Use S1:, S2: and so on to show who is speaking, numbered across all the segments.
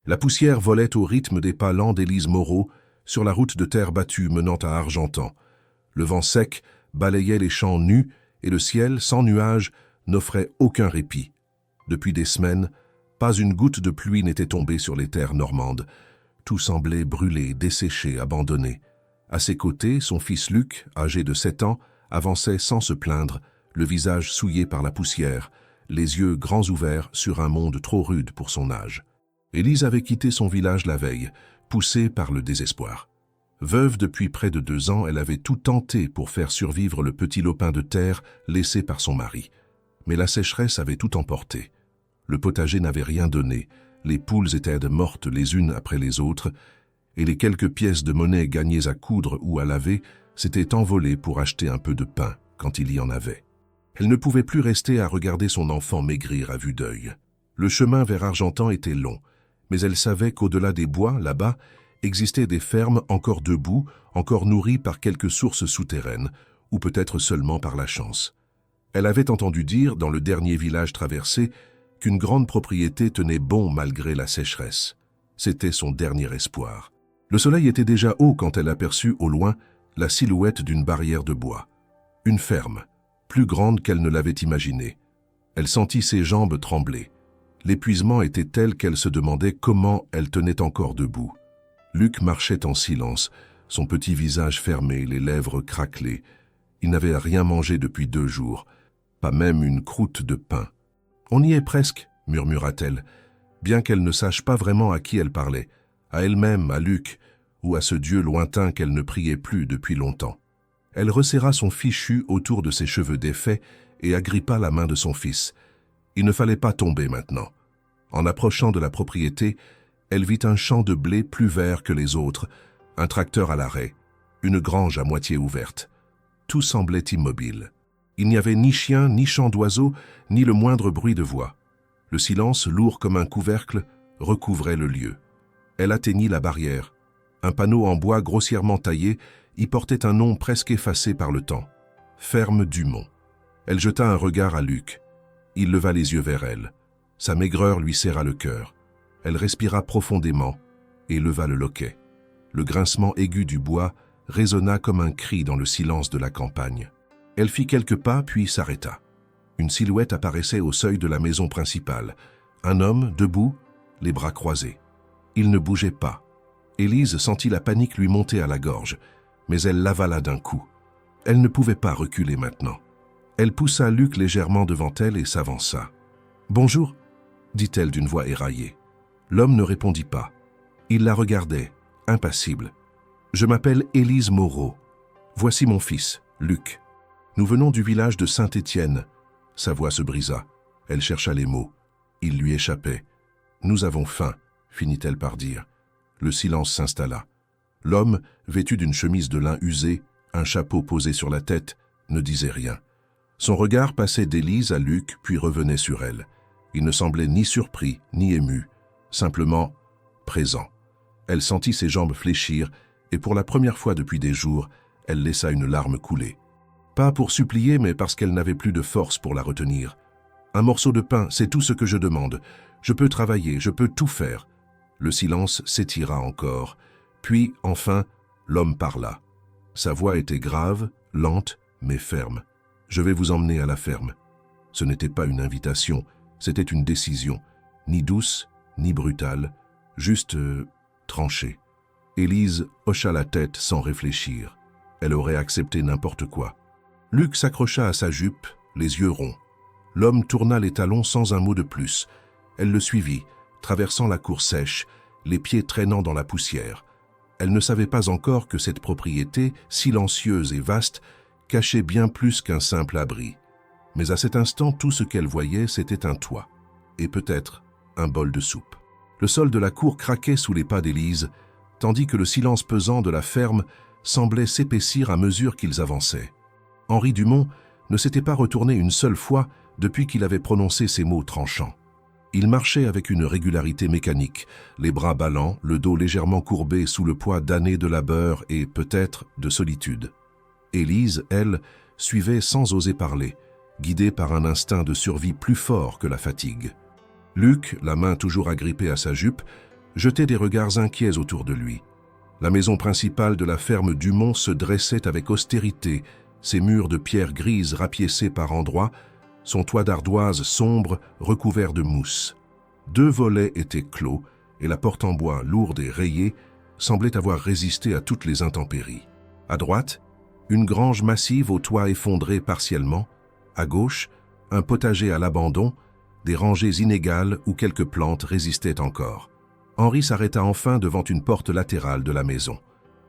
S1: La poussière volait au rythme des pas lents d'Élise Moreau sur la route de terre battue menant à Argentan. Le vent sec balayait les champs nus et le ciel, sans nuages, n'offrait aucun répit. Depuis des semaines, pas une goutte de pluie n'était tombée sur les terres normandes. Tout semblait brûlé, desséché, abandonné. À ses côtés, son fils Luc, âgé de 7 ans, avançait sans se plaindre, le visage souillé par la poussière, les yeux grands ouverts sur un monde trop rude pour son âge. Élise avait quitté son village la veille, poussée par le désespoir. Veuve depuis près de 2 ans, elle avait tout tenté pour faire survivre le petit lopin de terre laissé par son mari. Mais la sécheresse avait tout emporté. Le potager n'avait rien donné, les poules étaient mortes les unes après les autres, et les quelques pièces de monnaie gagnées à coudre ou à laver s'étaient envolées pour acheter un peu de pain quand il y en avait. Elle ne pouvait plus rester à regarder son enfant maigrir à vue d'œil. Le chemin vers Argentan était long, mais elle savait qu'au-delà des bois, là-bas, existaient des fermes encore debout, encore nourries par quelques sources souterraines, ou peut-être seulement par la chance. Elle avait entendu dire, dans le dernier village traversé, qu'une grande propriété tenait bon malgré la sécheresse. C'était son dernier espoir. Le soleil était déjà haut quand elle aperçut au loin la silhouette d'une barrière de bois. Une ferme, plus grande qu'elle ne l'avait imaginé. Elle sentit ses jambes trembler. L'épuisement était tel qu'elle se demandait comment elle tenait encore debout. Luc marchait en silence, son petit visage fermé, les lèvres craquelées. Il n'avait rien mangé depuis 2 jours, pas même une croûte de pain. « On y est presque », murmura-t-elle, bien qu'elle ne sache pas vraiment à qui elle parlait, à elle-même, à Luc, ou à ce Dieu lointain qu'elle ne priait plus depuis longtemps. Elle resserra son fichu autour de ses cheveux défaits et agrippa la main de son fils. Il ne fallait pas tomber maintenant. En approchant de la propriété, elle vit un champ de blé plus vert que les autres, un tracteur à l'arrêt, une grange à moitié ouverte. Tout semblait immobile. Il n'y avait ni chien, ni chant d'oiseaux, ni le moindre bruit de voix. Le silence, lourd comme un couvercle, recouvrait le lieu. Elle atteignit la barrière. Un panneau en bois grossièrement taillé y portait un nom presque effacé par le temps. Ferme Dumont. Elle jeta un regard à Luc. Il leva les yeux vers elle. Sa maigreur lui serra le cœur. Elle respira profondément et leva le loquet. Le grincement aigu du bois résonna comme un cri dans le silence de la campagne. Elle fit quelques pas puis s'arrêta. Une silhouette apparaissait au seuil de la maison principale. Un homme, debout, les bras croisés. Il ne bougeait pas. Élise sentit la panique lui monter à la gorge, mais elle l'avala d'un coup. Elle ne pouvait pas reculer maintenant. Elle poussa Luc légèrement devant elle et s'avança. « Bonjour », dit-elle d'une voix éraillée. L'homme ne répondit pas. Il la regardait, impassible. « Je m'appelle Élise Moreau. Voici mon fils, Luc. Nous venons du village de Saint-Étienne. » Sa voix se brisa. Elle chercha les mots. Il lui échappait. « Nous avons faim », finit-elle par dire. Le silence s'installa. L'homme, vêtu d'une chemise de lin usée, un chapeau posé sur la tête, ne disait rien. Son regard passait d'Élise à Luc, puis revenait sur elle. Il ne semblait ni surpris, ni ému, simplement présent. Elle sentit ses jambes fléchir, et pour la première fois depuis des jours, elle laissa une larme couler. Pas pour supplier, mais parce qu'elle n'avait plus de force pour la retenir. « Un morceau de pain, c'est tout ce que je demande. Je peux travailler, je peux tout faire. » Le silence s'étira encore. Puis, enfin, l'homme parla. Sa voix était grave, lente, mais ferme. « Je vais vous emmener à la ferme. » Ce n'était pas une invitation, c'était une décision, ni douce, ni brutale, juste tranchée. Élise hocha la tête sans réfléchir. Elle aurait accepté n'importe quoi. Luc s'accrocha à sa jupe, les yeux ronds. L'homme tourna les talons sans un mot de plus. Elle le suivit, traversant la cour sèche, les pieds traînant dans la poussière. Elle ne savait pas encore que cette propriété, silencieuse et vaste, cachait bien plus qu'un simple abri. Mais à cet instant, tout ce qu'elle voyait, c'était un toit, et peut-être un bol de soupe. Le sol de la cour craquait sous les pas d'Élise, tandis que le silence pesant de la ferme semblait s'épaissir à mesure qu'ils avançaient. Henri Dumont ne s'était pas retourné une seule fois depuis qu'il avait prononcé ces mots tranchants. Il marchait avec une régularité mécanique, les bras ballants, le dos légèrement courbé sous le poids d'années de labeur et peut-être de solitude. Élise, elle, suivait sans oser parler, guidée par un instinct de survie plus fort que la fatigue. Luc, la main toujours agrippée à sa jupe, jetait des regards inquiets autour de lui. La maison principale de la ferme Dumont se dressait avec austérité, ses murs de pierre grise rapiécés par endroits, son toit d'ardoise sombre recouvert de mousse. 2 volets étaient clos et la porte en bois lourde et rayée semblait avoir résisté à toutes les intempéries. À droite, une grange massive au toit effondré partiellement. À gauche, un potager à l'abandon, des rangées inégales où quelques plantes résistaient encore. Henri s'arrêta enfin devant une porte latérale de la maison.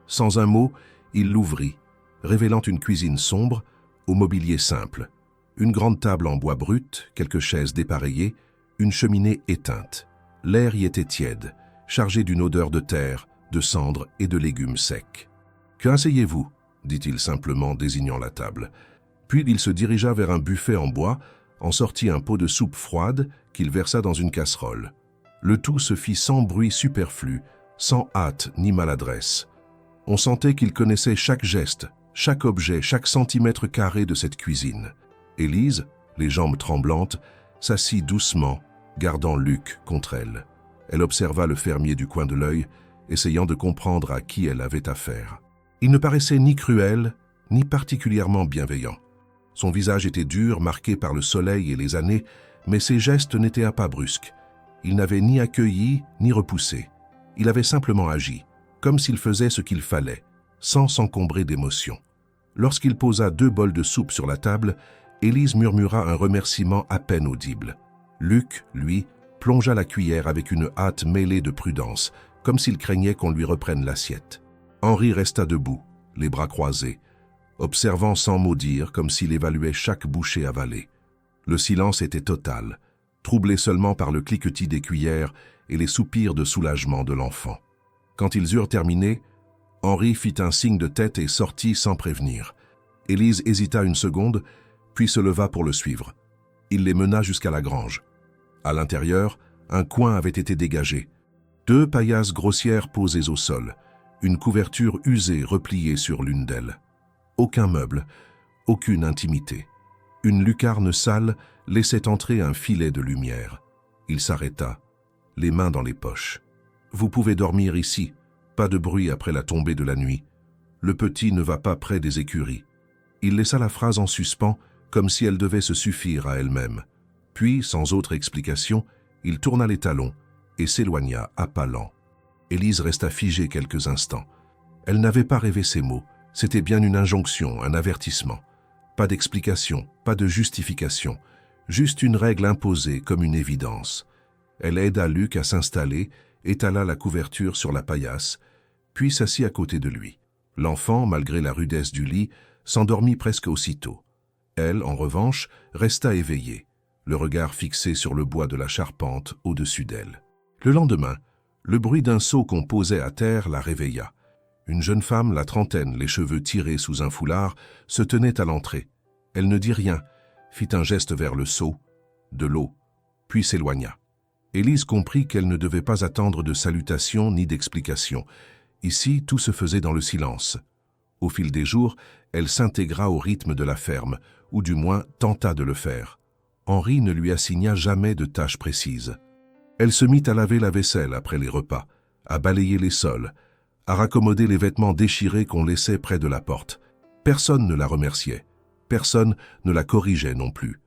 S1: Sans un mot, il l'ouvrit, révélant une cuisine sombre, au mobilier simple. Une grande table en bois brut, quelques chaises dépareillées, une cheminée éteinte. L'air y était tiède, chargé d'une odeur de terre, de cendres et de légumes secs. « Qu'asseyez-vous » dit-il simplement, désignant la table. Puis il se dirigea vers un buffet en bois, en sortit un pot de soupe froide qu'il versa dans une casserole. Le tout se fit sans bruit superflu, sans hâte ni maladresse. On sentait qu'il connaissait chaque geste, chaque objet, chaque centimètre carré de cette cuisine. Élise, les jambes tremblantes, s'assit doucement, gardant Luc contre elle. Elle observa le fermier du coin de l'œil, essayant de comprendre à qui elle avait affaire. Il ne paraissait ni cruel, ni particulièrement bienveillant. Son visage était dur, marqué par le soleil et les années, mais ses gestes n'étaient pas brusques. Il n'avait ni accueilli, ni repoussé. Il avait simplement agi, comme s'il faisait ce qu'il fallait, sans s'encombrer d'émotion. Lorsqu'il posa 2 bols de soupe sur la table, Élise murmura un remerciement à peine audible. Luc, lui, plongea la cuillère avec une hâte mêlée de prudence, comme s'il craignait qu'on lui reprenne l'assiette. Henri resta debout, les bras croisés, observant sans mot dire, comme s'il évaluait chaque bouchée avalée. Le silence était total, troublé seulement par le cliquetis des cuillères et les soupirs de soulagement de l'enfant. Quand ils eurent terminé, Henri fit un signe de tête et sortit sans prévenir. Élise hésita une seconde, puis se leva pour le suivre. Il les mena jusqu'à la grange. À l'intérieur, un coin avait été dégagé. 2 paillasses grossières posées au sol, une couverture usée repliée sur l'une d'elles. Aucun meuble, aucune intimité. Une lucarne sale laissait entrer un filet de lumière. Il s'arrêta, les mains dans les poches. « Vous pouvez dormir ici, pas de bruit après la tombée de la nuit. Le petit ne va pas près des écuries. » Il laissa la phrase en suspens, comme si elle devait se suffire à elle-même. Puis, sans autre explication, il tourna les talons et s'éloigna à pas lents. Élise resta figée quelques instants. Elle n'avait pas rêvé ces mots. C'était bien une injonction, un avertissement. Pas d'explication, pas de justification, juste une règle imposée comme une évidence. Elle aida Luc à s'installer, étala la couverture sur la paillasse, puis s'assit à côté de lui. L'enfant, malgré la rudesse du lit, s'endormit presque aussitôt. Elle, en revanche, resta éveillée, le regard fixé sur le bois de la charpente au-dessus d'elle. Le lendemain, le bruit d'un seau qu'on posait à terre la réveilla. Une jeune femme, la trentaine, les cheveux tirés sous un foulard, se tenait à l'entrée. Elle ne dit rien, fit un geste vers le seau, de l'eau, puis s'éloigna. Élise comprit qu'elle ne devait pas attendre de salutations ni d'explications. Ici, tout se faisait dans le silence. Au fil des jours, elle s'intégra au rythme de la ferme, ou du moins tenta de le faire. Henri ne lui assigna jamais de tâches précises. Elle se mit à laver la vaisselle après les repas, à balayer les sols, à raccommoder les vêtements déchirés qu'on laissait près de la porte. Personne ne la remerciait, personne ne la corrigeait non plus.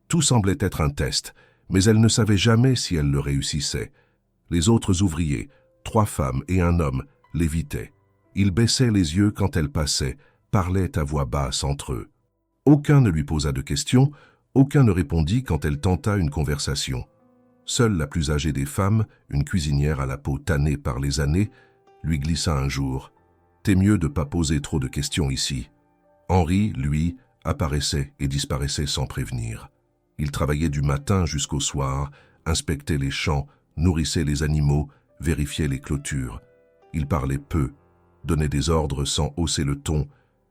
S1: Tout semblait être un test, mais elle ne savait jamais si elle le réussissait. Les autres ouvriers, 3 femmes et un homme, l'évitaient. Ils baissaient les yeux quand elle passait, parlaient à voix basse entre eux. Aucun ne lui posa de questions, aucun ne répondit quand elle tenta une conversation. Seule la plus âgée des femmes, une cuisinière à la peau tannée par les années, lui glissa un jour. « T'es mieux de pas poser trop de questions ici. » Henri, lui, apparaissait et disparaissait sans prévenir. Il travaillait du matin jusqu'au soir, inspectait les champs, nourrissait les animaux, vérifiait les clôtures. Il parlait peu, donnait des ordres sans hausser le ton,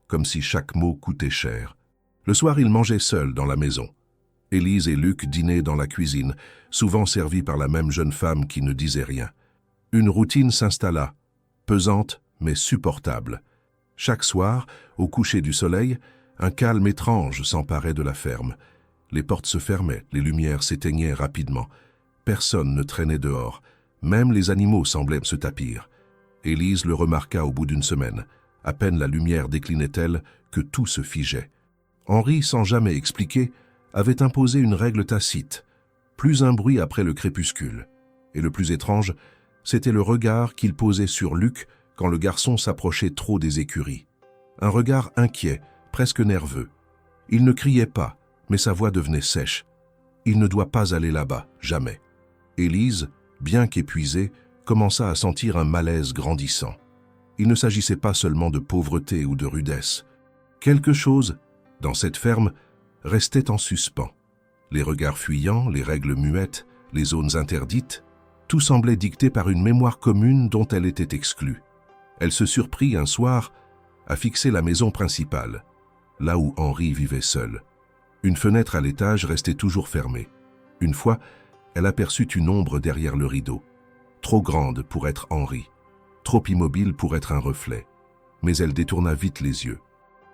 S1: comme si chaque mot coûtait cher. Le soir, il mangeait seul dans la maison. Élise et Luc dînaient dans la cuisine, souvent servis par la même jeune femme qui ne disait rien. Une routine s'installa, pesante mais supportable. Chaque soir, au coucher du soleil, un calme étrange s'emparait de la ferme. Les portes se fermaient, les lumières s'éteignaient rapidement. Personne ne traînait dehors, Même les animaux semblaient se tapir. Élise le remarqua au bout d'une semaine. À peine la lumière déclinait-elle que tout se figeait. Henri, sans jamais expliquer, avait imposé une règle tacite. Plus un bruit après le crépuscule. Et le plus étrange, c'était le regard qu'il posait sur Luc quand le garçon s'approchait trop des écuries. Un regard inquiet, presque nerveux. Il ne criait pas, mais sa voix devenait sèche. Il ne doit pas aller là-bas, jamais. Élise, bien qu'épuisée, commença à sentir un malaise grandissant. Il ne s'agissait pas seulement de pauvreté ou de rudesse. Quelque chose, dans cette ferme, restait en suspens. Les regards fuyants, les règles muettes, les zones interdites, tout semblait dicté par une mémoire commune dont elle était exclue. Elle se surprit un soir à fixer la maison principale, là où Henri vivait seul. Une fenêtre à l'étage restait toujours fermée. Une fois, elle aperçut une ombre derrière le rideau, trop grande pour être Henri, trop immobile pour être un reflet. Mais elle détourna vite les yeux.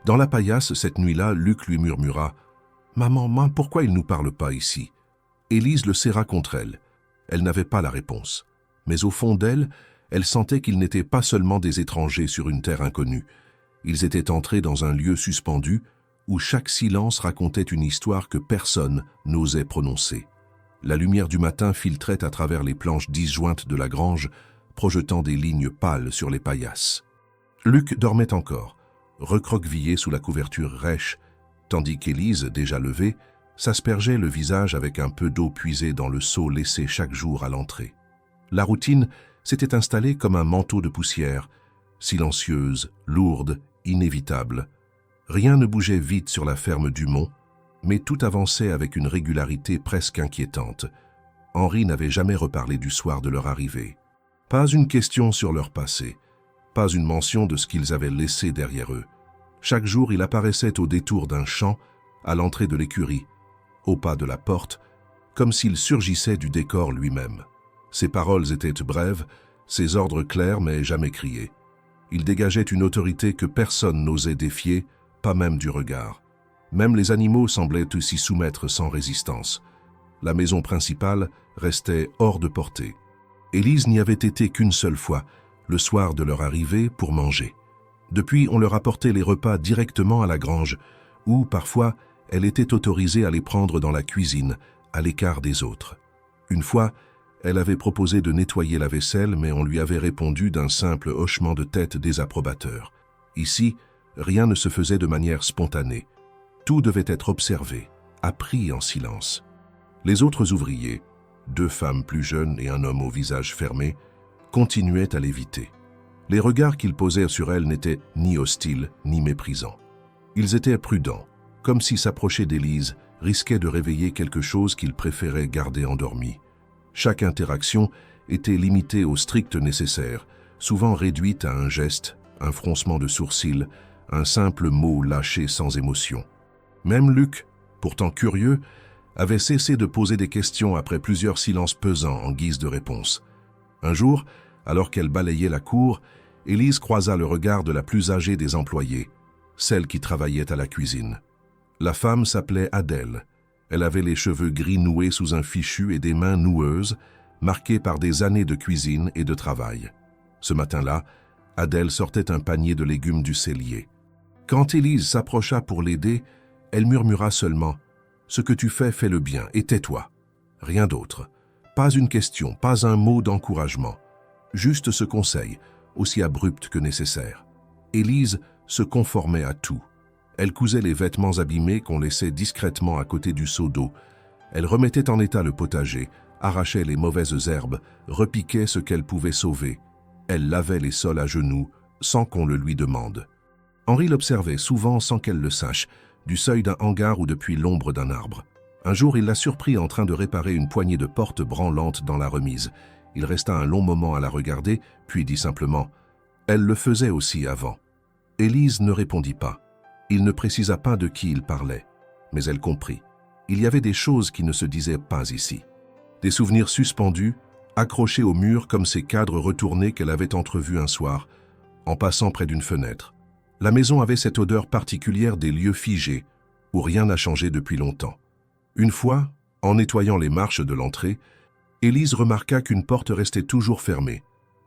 S1: Dans la paillasse, cette nuit-là, Luc lui murmura « Maman, pourquoi il ne nous parle pas ici ?» Élise le serra contre elle. Elle n'avait pas la réponse. Mais au fond d'elle, elle sentait qu'ils n'étaient pas seulement des étrangers sur une terre inconnue. Ils étaient entrés dans un lieu suspendu où chaque silence racontait une histoire que personne n'osait prononcer. La lumière du matin filtrait à travers les planches disjointes de la grange, projetant des lignes pâles sur les paillasses. Luc dormait encore, recroquevillé sous la couverture rêche, tandis qu'Élise, déjà levée, s'aspergeait le visage avec un peu d'eau puisée dans le seau laissé chaque jour à l'entrée. La routine s'était installée comme un manteau de poussière, silencieuse, lourde, inévitable. Rien ne bougeait vite sur la ferme du Mont, mais tout avançait avec une régularité presque inquiétante. Henri n'avait jamais reparlé du soir de leur arrivée. Pas une question sur leur passé, pas une mention de ce qu'ils avaient laissé derrière eux. Chaque jour, il apparaissait au détour d'un champ, à l'entrée de l'écurie, au pas de la porte, comme s'il surgissait du décor lui-même. Ses paroles étaient brèves, ses ordres clairs mais jamais criés. Il dégageait une autorité que personne n'osait défier, pas même du regard. Même les animaux semblaient s'y soumettre sans résistance. La maison principale restait hors de portée. Élise n'y avait été qu'une seule fois, le soir de leur arrivée, pour manger. Depuis, on leur apportait les repas directement à la grange, où, parfois, elle était autorisée à les prendre dans la cuisine, à l'écart des autres. Une fois, elle avait proposé de nettoyer la vaisselle, mais on lui avait répondu d'un simple hochement de tête désapprobateur. Ici, rien ne se faisait de manière spontanée. Tout devait être observé, appris en silence. Les autres ouvriers, 2 femmes plus jeunes et un homme au visage fermé, continuaient à l'éviter. Les regards qu'ils posaient sur elle n'étaient ni hostiles ni méprisants. Ils étaient prudents, comme si s'approcher d'Élise risquait de réveiller quelque chose qu'ils préféraient garder endormi. Chaque interaction était limitée au strict nécessaire, souvent réduite à un geste, un froncement de sourcils, un simple mot lâché sans émotion. Même Luc, pourtant curieux, avait cessé de poser des questions après plusieurs silences pesants en guise de réponse. Un jour, alors qu'elle balayait la cour, Élise croisa le regard de la plus âgée des employées, celle qui travaillait à la cuisine. La femme s'appelait Adèle. Elle avait les cheveux gris noués sous un fichu et des mains noueuses, marquées par des années de cuisine et de travail. Ce matin-là, Adèle sortait un panier de légumes du cellier. Quand Élise s'approcha pour l'aider, elle murmura seulement « Ce que tu fais, fais-le bien, et tais-toi ». Rien d'autre. Pas une question, pas un mot d'encouragement. Juste ce conseil, aussi abrupt que nécessaire. Élise se conformait à tout. Elle cousait les vêtements abîmés qu'on laissait discrètement à côté du seau d'eau. Elle remettait en état le potager, arrachait les mauvaises herbes, repiquait ce qu'elle pouvait sauver. Elle lavait les sols à genoux, sans qu'on le lui demande. Henri l'observait souvent sans qu'elle le sache, du seuil d'un hangar ou depuis l'ombre d'un arbre. Un jour, il la surprit en train de réparer une poignée de porte branlante dans la remise. Il resta un long moment à la regarder, puis dit simplement « Elle le faisait aussi avant ». Élise ne répondit pas. Il ne précisa pas de qui il parlait, mais elle comprit. Il y avait des choses qui ne se disaient pas ici. Des souvenirs suspendus, accrochés au mur comme ces cadres retournés qu'elle avait entrevus un soir, en passant près d'une fenêtre. La maison avait cette odeur particulière des lieux figés, où rien n'a changé depuis longtemps. Une fois, en nettoyant les marches de l'entrée, Élise remarqua qu'une porte restait toujours fermée,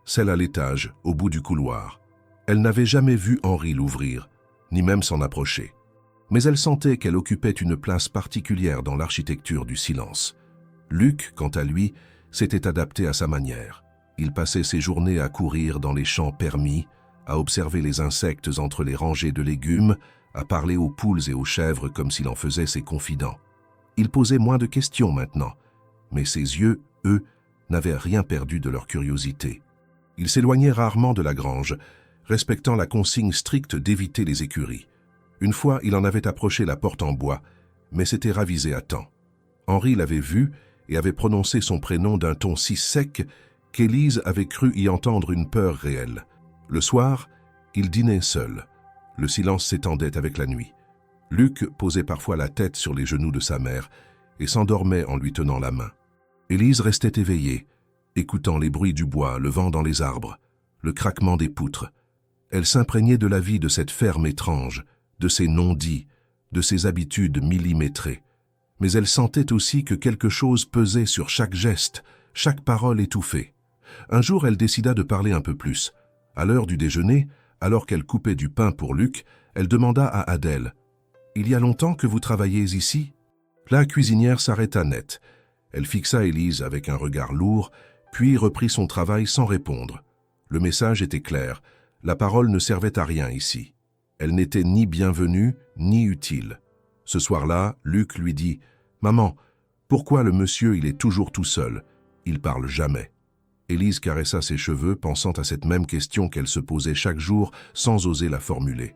S1: celle à l'étage, au bout du couloir. Elle n'avait jamais vu Henri l'ouvrir, ni même s'en approcher. Mais elle sentait qu'elle occupait une place particulière dans l'architecture du silence. Luc, quant à lui, s'était adapté à sa manière. Il passait ses journées à courir dans les champs permis, à observer les insectes entre les rangées de légumes, à parler aux poules et aux chèvres comme s'il en faisait ses confidents. Il posait moins de questions maintenant, mais ses yeux, eux, n'avaient rien perdu de leur curiosité. Il s'éloignait rarement de la grange, respectant la consigne stricte d'éviter les écuries. Une fois, il en avait approché la porte en bois, mais s'était ravisé à temps. Henri l'avait vu et avait prononcé son prénom d'un ton si sec qu'Élise avait cru y entendre une peur réelle. Le soir, il dînait seul. Le silence s'étendait avec la nuit. Luc posait parfois la tête sur les genoux de sa mère et s'endormait en lui tenant la main. Élise restait éveillée, écoutant les bruits du bois, le vent dans les arbres, le craquement des poutres. Elle s'imprégnait de la vie de cette ferme étrange, de ses non-dits, de ses habitudes millimétrées. Mais elle sentait aussi que quelque chose pesait sur chaque geste, chaque parole étouffée. Un jour, elle décida de parler un peu plus. À l'heure du déjeuner, alors qu'elle coupait du pain pour Luc, elle demanda à Adèle « Il y a longtemps que vous travaillez ici ?» La cuisinière s'arrêta net. Elle fixa Élise avec un regard lourd, puis reprit son travail sans répondre. Le message était clair, la parole ne servait à rien ici. Elle n'était ni bienvenue, ni utile. Ce soir-là, Luc lui dit « Maman, pourquoi le monsieur il est toujours tout seul? Il parle jamais. » Élise caressa ses cheveux, pensant à cette même question qu'elle se posait chaque jour sans oser la formuler.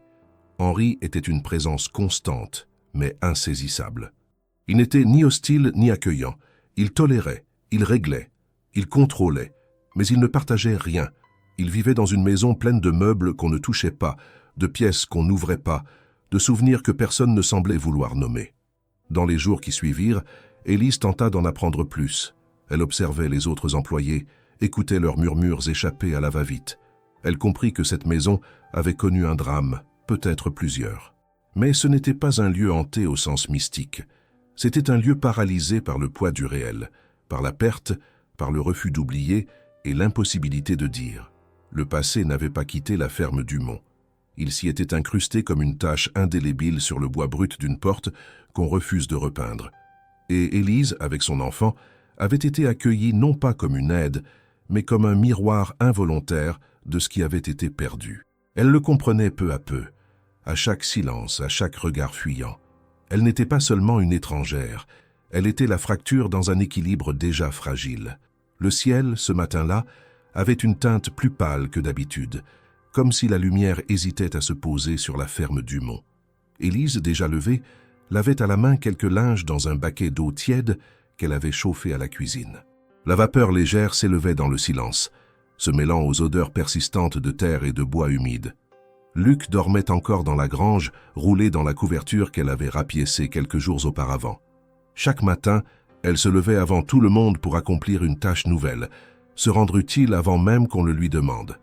S1: Henri était une présence constante, mais insaisissable. Il n'était ni hostile ni accueillant. Il tolérait, il réglait, il contrôlait, mais il ne partageait rien. Il vivait dans une maison pleine de meubles qu'on ne touchait pas, de pièces qu'on n'ouvrait pas, de souvenirs que personne ne semblait vouloir nommer. Dans les jours qui suivirent, Élise tenta d'en apprendre plus. Elle observait les autres employés, écoutait leurs murmures échappés à la va-vite. Elle comprit que cette maison avait connu un drame, peut-être plusieurs. Mais ce n'était pas un lieu hanté au sens mystique. C'était un lieu paralysé par le poids du réel, par la perte, par le refus d'oublier et l'impossibilité de dire. Le passé n'avait pas quitté la ferme Dumont. Il s'y était incrusté comme une tache indélébile sur le bois brut d'une porte qu'on refuse de repeindre. Et Élise, avec son enfant, avait été accueillie non pas comme une aide, mais comme un miroir involontaire de ce qui avait été perdu. Elle le comprenait peu à peu, à chaque silence, à chaque regard fuyant. Elle n'était pas seulement une étrangère, elle était la fracture dans un équilibre déjà fragile. Le ciel, ce matin-là, avait une teinte plus pâle que d'habitude, comme si la lumière hésitait à se poser sur la ferme Dumont. Élise, déjà levée, lavait à la main quelques linges dans un baquet d'eau tiède qu'elle avait chauffé à la cuisine. La vapeur légère s'élevait dans le silence, se mêlant aux odeurs persistantes de terre et de bois humide. Luc dormait encore dans la grange, roulé dans la couverture qu'elle avait rapiécée quelques jours auparavant. Chaque matin, elle se levait avant tout le monde pour accomplir une tâche nouvelle, se rendre utile avant même qu'on le lui demande.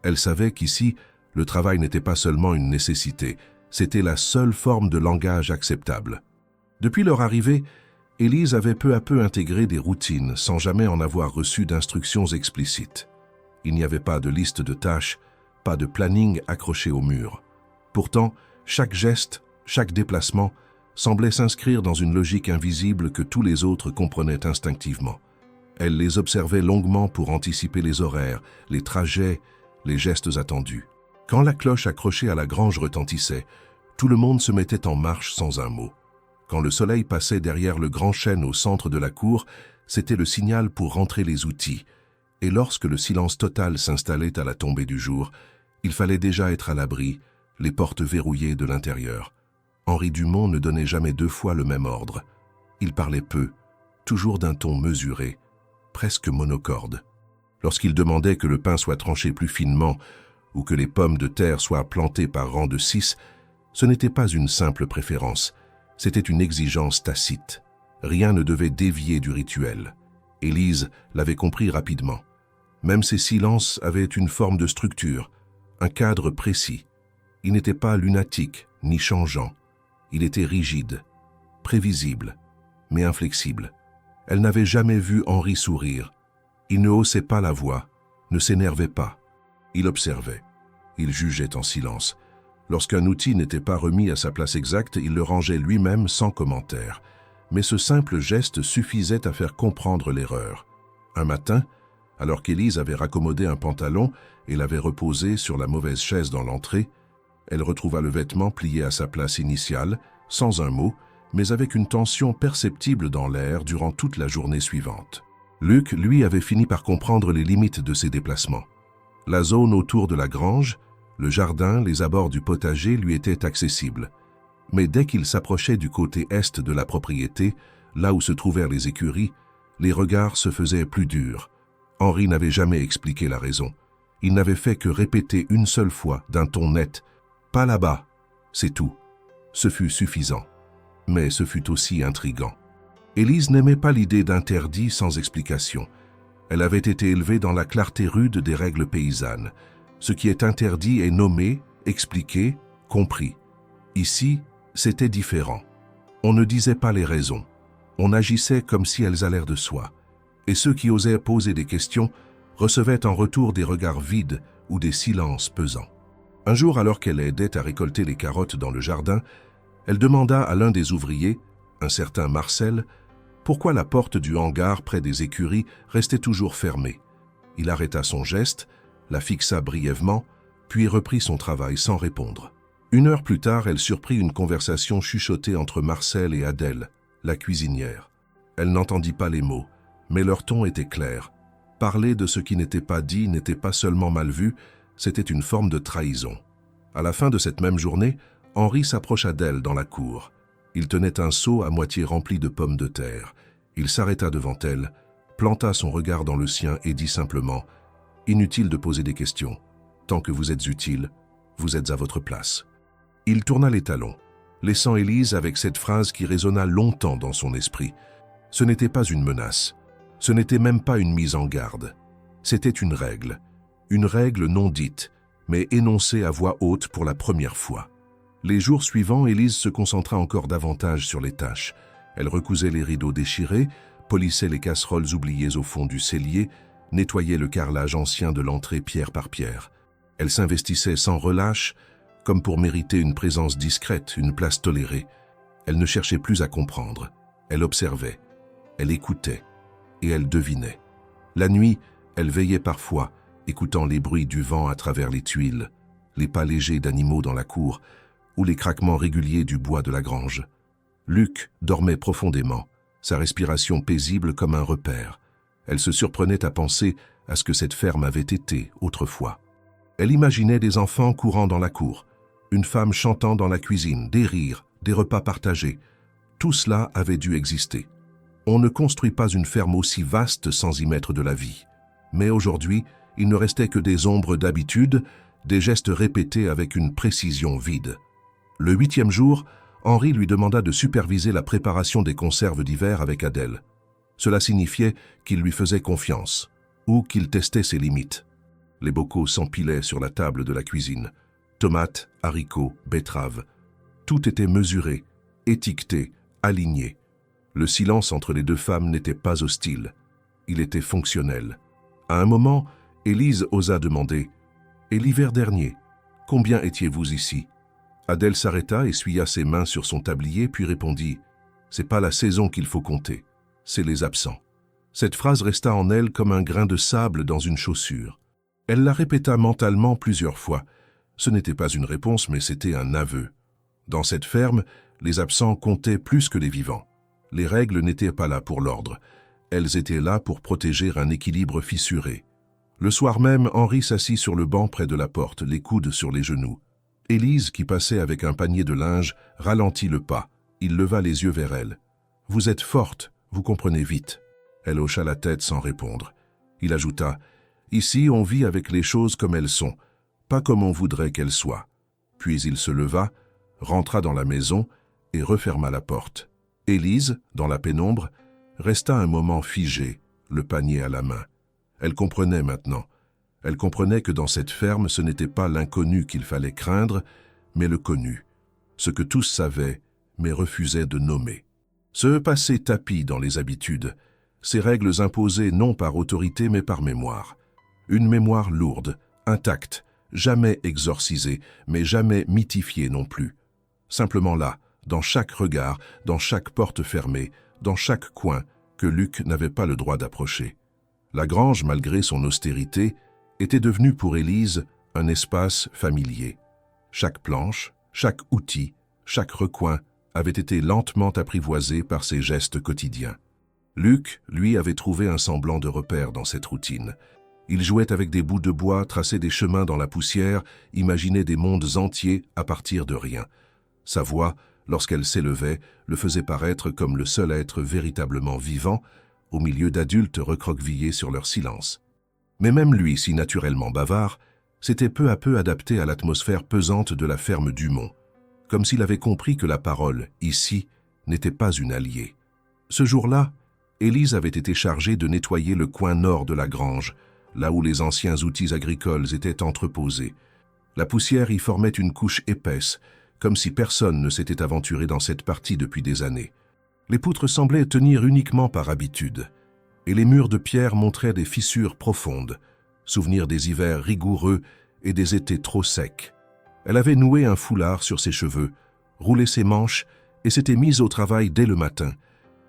S1: Elle savait qu'ici, le travail n'était pas seulement une nécessité, c'était la seule forme de langage acceptable. Depuis leur arrivée, Élise avait peu à peu intégré des routines sans jamais en avoir reçu d'instructions explicites. Il n'y avait pas de liste de tâches, pas de planning accroché au mur. Pourtant, chaque geste, chaque déplacement semblait s'inscrire dans une logique invisible que tous les autres comprenaient instinctivement. Elle les observait longuement pour anticiper les horaires, les trajets, les gestes attendus. Quand la cloche accrochée à la grange retentissait, tout le monde se mettait en marche sans un mot. Quand le soleil passait derrière le grand chêne au centre de la cour, c'était le signal pour rentrer les outils. Et lorsque le silence total s'installait à la tombée du jour, il fallait déjà être à l'abri, les portes verrouillées de l'intérieur. Henri Dumont ne donnait jamais deux fois le même ordre. Il parlait peu, toujours d'un ton mesuré, presque monocorde. Lorsqu'il demandait que le pain soit tranché plus finement ou que les pommes de terre soient plantées par rang de 6, ce n'était pas une simple préférence, c'était une exigence tacite. Rien ne devait dévier du rituel. Élise l'avait compris rapidement. Même ses silences avaient une forme de structure, un cadre précis. Il n'était pas lunatique ni changeant. Il était rigide, prévisible, mais inflexible. Elle n'avait jamais vu Henri sourire. Il ne haussait pas la voix, ne s'énervait pas. Il observait. Il jugeait en silence. Lorsqu'un outil n'était pas remis à sa place exacte, il le rangeait lui-même sans commentaire. Mais ce simple geste suffisait à faire comprendre l'erreur. Un matin, alors qu'Élise avait raccommodé un pantalon et l'avait reposé sur la mauvaise chaise dans l'entrée, elle retrouva le vêtement plié à sa place initiale, sans un mot, mais avec une tension perceptible dans l'air durant toute la journée suivante. Luc, lui, avait fini par comprendre les limites de ses déplacements. La zone autour de la grange, le jardin, les abords du potager lui étaient accessibles. Mais dès qu'il s'approchait du côté est de la propriété, là où se trouvèrent les écuries, les regards se faisaient plus durs. Henri n'avait jamais expliqué la raison. Il n'avait fait que répéter une seule fois, d'un ton net, « Pas là-bas, c'est tout ». Ce fut suffisant. Mais ce fut aussi intriguant. Élise n'aimait pas l'idée d'interdit sans explication. Elle avait été élevée dans la clarté rude des règles paysannes. Ce qui est interdit est nommé, expliqué, compris. Ici, c'était différent. On ne disait pas les raisons. On agissait comme si elles allèrent de soi. Et ceux qui osaient poser des questions recevaient en retour des regards vides ou des silences pesants. Un jour, alors qu'elle aidait à récolter les carottes dans le jardin, elle demanda à l'un des ouvriers, un certain Marcel, pourquoi la porte du hangar près des écuries restait toujours fermée. Il arrêta son geste, la fixa brièvement, puis reprit son travail sans répondre. 1 heure plus tard, elle surprit une conversation chuchotée entre Marcel et Adèle, la cuisinière. Elle n'entendit pas les mots, mais leur ton était clair. Parler de ce qui n'était pas dit n'était pas seulement mal vu, c'était une forme de trahison. À la fin de cette même journée, Henri s'approcha d'elle dans la cour. Il tenait un seau à moitié rempli de pommes de terre. Il s'arrêta devant elle, planta son regard dans le sien et dit simplement « Inutile de poser des questions. Tant que vous êtes utile, vous êtes à votre place. » Il tourna les talons, laissant Élise avec cette phrase qui résonna longtemps dans son esprit. Ce n'était pas une menace. Ce n'était même pas une mise en garde. C'était une règle non dite, mais énoncée à voix haute pour la première fois. Les jours suivants, Élise se concentra encore davantage sur les tâches. Elle recousait les rideaux déchirés, polissait les casseroles oubliées au fond du cellier, nettoyait le carrelage ancien de l'entrée pierre par pierre. Elle s'investissait sans relâche, comme pour mériter une présence discrète, une place tolérée. Elle ne cherchait plus à comprendre. Elle observait, elle écoutait, et elle devinait. La nuit, elle veillait parfois, écoutant les bruits du vent à travers les tuiles, les pas légers d'animaux dans la cour, ou les craquements réguliers du bois de la grange. Luc dormait profondément, sa respiration paisible comme un repère. Elle se surprenait à penser à ce que cette ferme avait été autrefois. Elle imaginait des enfants courant dans la cour, une femme chantant dans la cuisine, des rires, des repas partagés. Tout cela avait dû exister. On ne construit pas une ferme aussi vaste sans y mettre de la vie. Mais aujourd'hui, il ne restait que des ombres d'habitude, des gestes répétés avec une précision vide. Le 8e jour, Henri lui demanda de superviser la préparation des conserves d'hiver avec Adèle. Cela signifiait qu'il lui faisait confiance, ou qu'il testait ses limites. Les bocaux s'empilaient sur la table de la cuisine. Tomates, haricots, betteraves. Tout était mesuré, étiqueté, aligné. Le silence entre les deux femmes n'était pas hostile. Il était fonctionnel. À un moment, Élise osa demander « Et l'hiver dernier, combien étiez-vous ici ?» Adèle s'arrêta, essuya ses mains sur son tablier, puis répondit « C'est pas la saison qu'il faut compter, c'est les absents. » Cette phrase resta en elle comme un grain de sable dans une chaussure. Elle la répéta mentalement plusieurs fois. Ce n'était pas une réponse, mais c'était un aveu. Dans cette ferme, les absents comptaient plus que les vivants. Les règles n'étaient pas là pour l'ordre. Elles étaient là pour protéger un équilibre fissuré. Le soir même, Henri s'assit sur le banc près de la porte, les coudes sur les genoux. Élise, qui passait avec un panier de linge, ralentit le pas. Il leva les yeux vers elle. « Vous êtes forte, vous comprenez vite. » Elle hocha la tête sans répondre. Il ajouta « Ici, on vit avec les choses comme elles sont, pas comme on voudrait qu'elles soient. » Puis il se leva, rentra dans la maison et referma la porte. Élise, dans la pénombre, resta un moment figée, le panier à la main. Elle comprenait maintenant. Elle comprenait que dans cette ferme, ce n'était pas l'inconnu qu'il fallait craindre, mais le connu. Ce que tous savaient, mais refusaient de nommer. Ce passé tapis dans les habitudes, ces règles imposées non par autorité mais par mémoire. Une mémoire lourde, intacte, jamais exorcisée, mais jamais mythifiée non plus. Simplement là, dans chaque regard, dans chaque porte fermée, dans chaque coin, que Luc n'avait pas le droit d'approcher. La grange, malgré son austérité, était devenue pour Élise un espace familier. Chaque planche, chaque outil, chaque recoin avait été lentement apprivoisé par ses gestes quotidiens. Luc, lui, avait trouvé un semblant de repère dans cette routine. Il jouait avec des bouts de bois, traçait des chemins dans la poussière, imaginait des mondes entiers à partir de rien. Sa voix, lorsqu'elle s'élevait, le faisait paraître comme le seul être véritablement vivant, au milieu d'adultes recroquevillés sur leur silence. Mais même lui, si naturellement bavard, s'était peu à peu adapté à l'atmosphère pesante de la ferme Dumont, comme s'il avait compris que la parole, ici, n'était pas une alliée. Ce jour-là, Élise avait été chargée de nettoyer le coin nord de la grange, là où les anciens outils agricoles étaient entreposés. La poussière y formait une couche épaisse, comme si personne ne s'était aventuré dans cette partie depuis des années. Les poutres semblaient tenir uniquement par habitude, et les murs de pierre montraient des fissures profondes, souvenir des hivers rigoureux et des étés trop secs. Elle avait noué un foulard sur ses cheveux, roulé ses manches et s'était mise au travail dès le matin,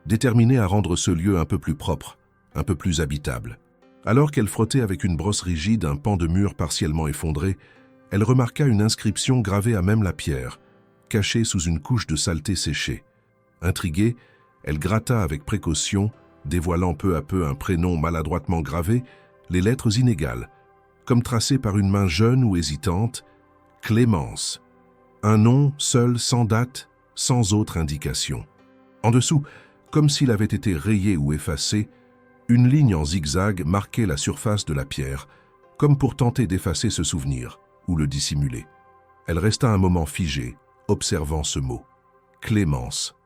S1: déterminée à rendre ce lieu un peu plus propre, un peu plus habitable. Alors qu'elle frottait avec une brosse rigide un pan de mur partiellement effondré, elle remarqua une inscription gravée à même la pierre, cachée sous une couche de saleté séchée. Intriguée, elle gratta avec précaution, dévoilant peu à peu un prénom maladroitement gravé, les lettres inégales, comme tracées par une main jeune ou hésitante, Clémence. Un nom seul, sans date, sans autre indication. En dessous, comme s'il avait été rayé ou effacé, une ligne en zigzag marquait la surface de la pierre, comme pour tenter d'effacer ce souvenir ou le dissimuler. Elle resta un moment figée, observant ce mot. Clémence.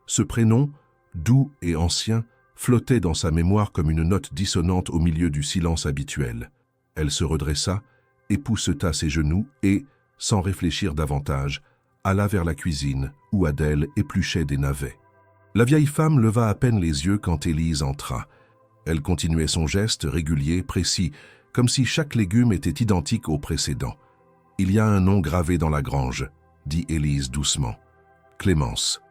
S1: Ce prénom, doux et ancien, flottait dans sa mémoire comme une note dissonante au milieu du silence habituel. Elle se redressa, épousseta ses genoux et, sans réfléchir davantage, alla vers la cuisine où Adèle épluchait des navets. La vieille femme leva à peine les yeux quand Élise entra. Elle continuait son geste régulier, précis, comme si chaque légume était identique au précédent. « Il y a un nom gravé dans la grange », dit Élise doucement. « Clémence. »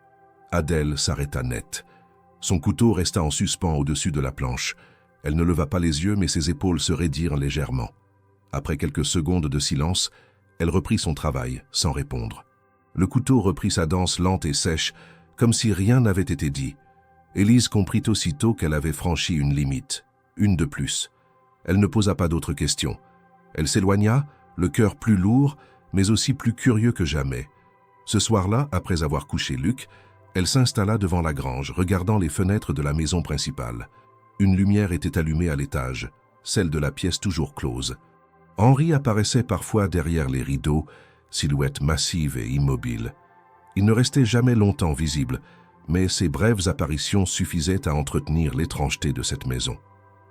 S1: Adèle s'arrêta net. Son couteau resta en suspens au-dessus de la planche. Elle ne leva pas les yeux, mais ses épaules se raidirent légèrement. Après quelques secondes de silence, elle reprit son travail, sans répondre. Le couteau reprit sa danse lente et sèche, comme si rien n'avait été dit. Élise comprit aussitôt qu'elle avait franchi une limite, une de plus. Elle ne posa pas d'autres questions. Elle s'éloigna, le cœur plus lourd, mais aussi plus curieux que jamais. Ce soir-là, après avoir couché Luc, elle s'installa devant la grange, regardant les fenêtres de la maison principale. Une lumière était allumée à l'étage, celle de la pièce toujours close. Henri apparaissait parfois derrière les rideaux, silhouette massive et immobile. Il ne restait jamais longtemps visible, mais ces brèves apparitions suffisaient à entretenir l'étrangeté de cette maison.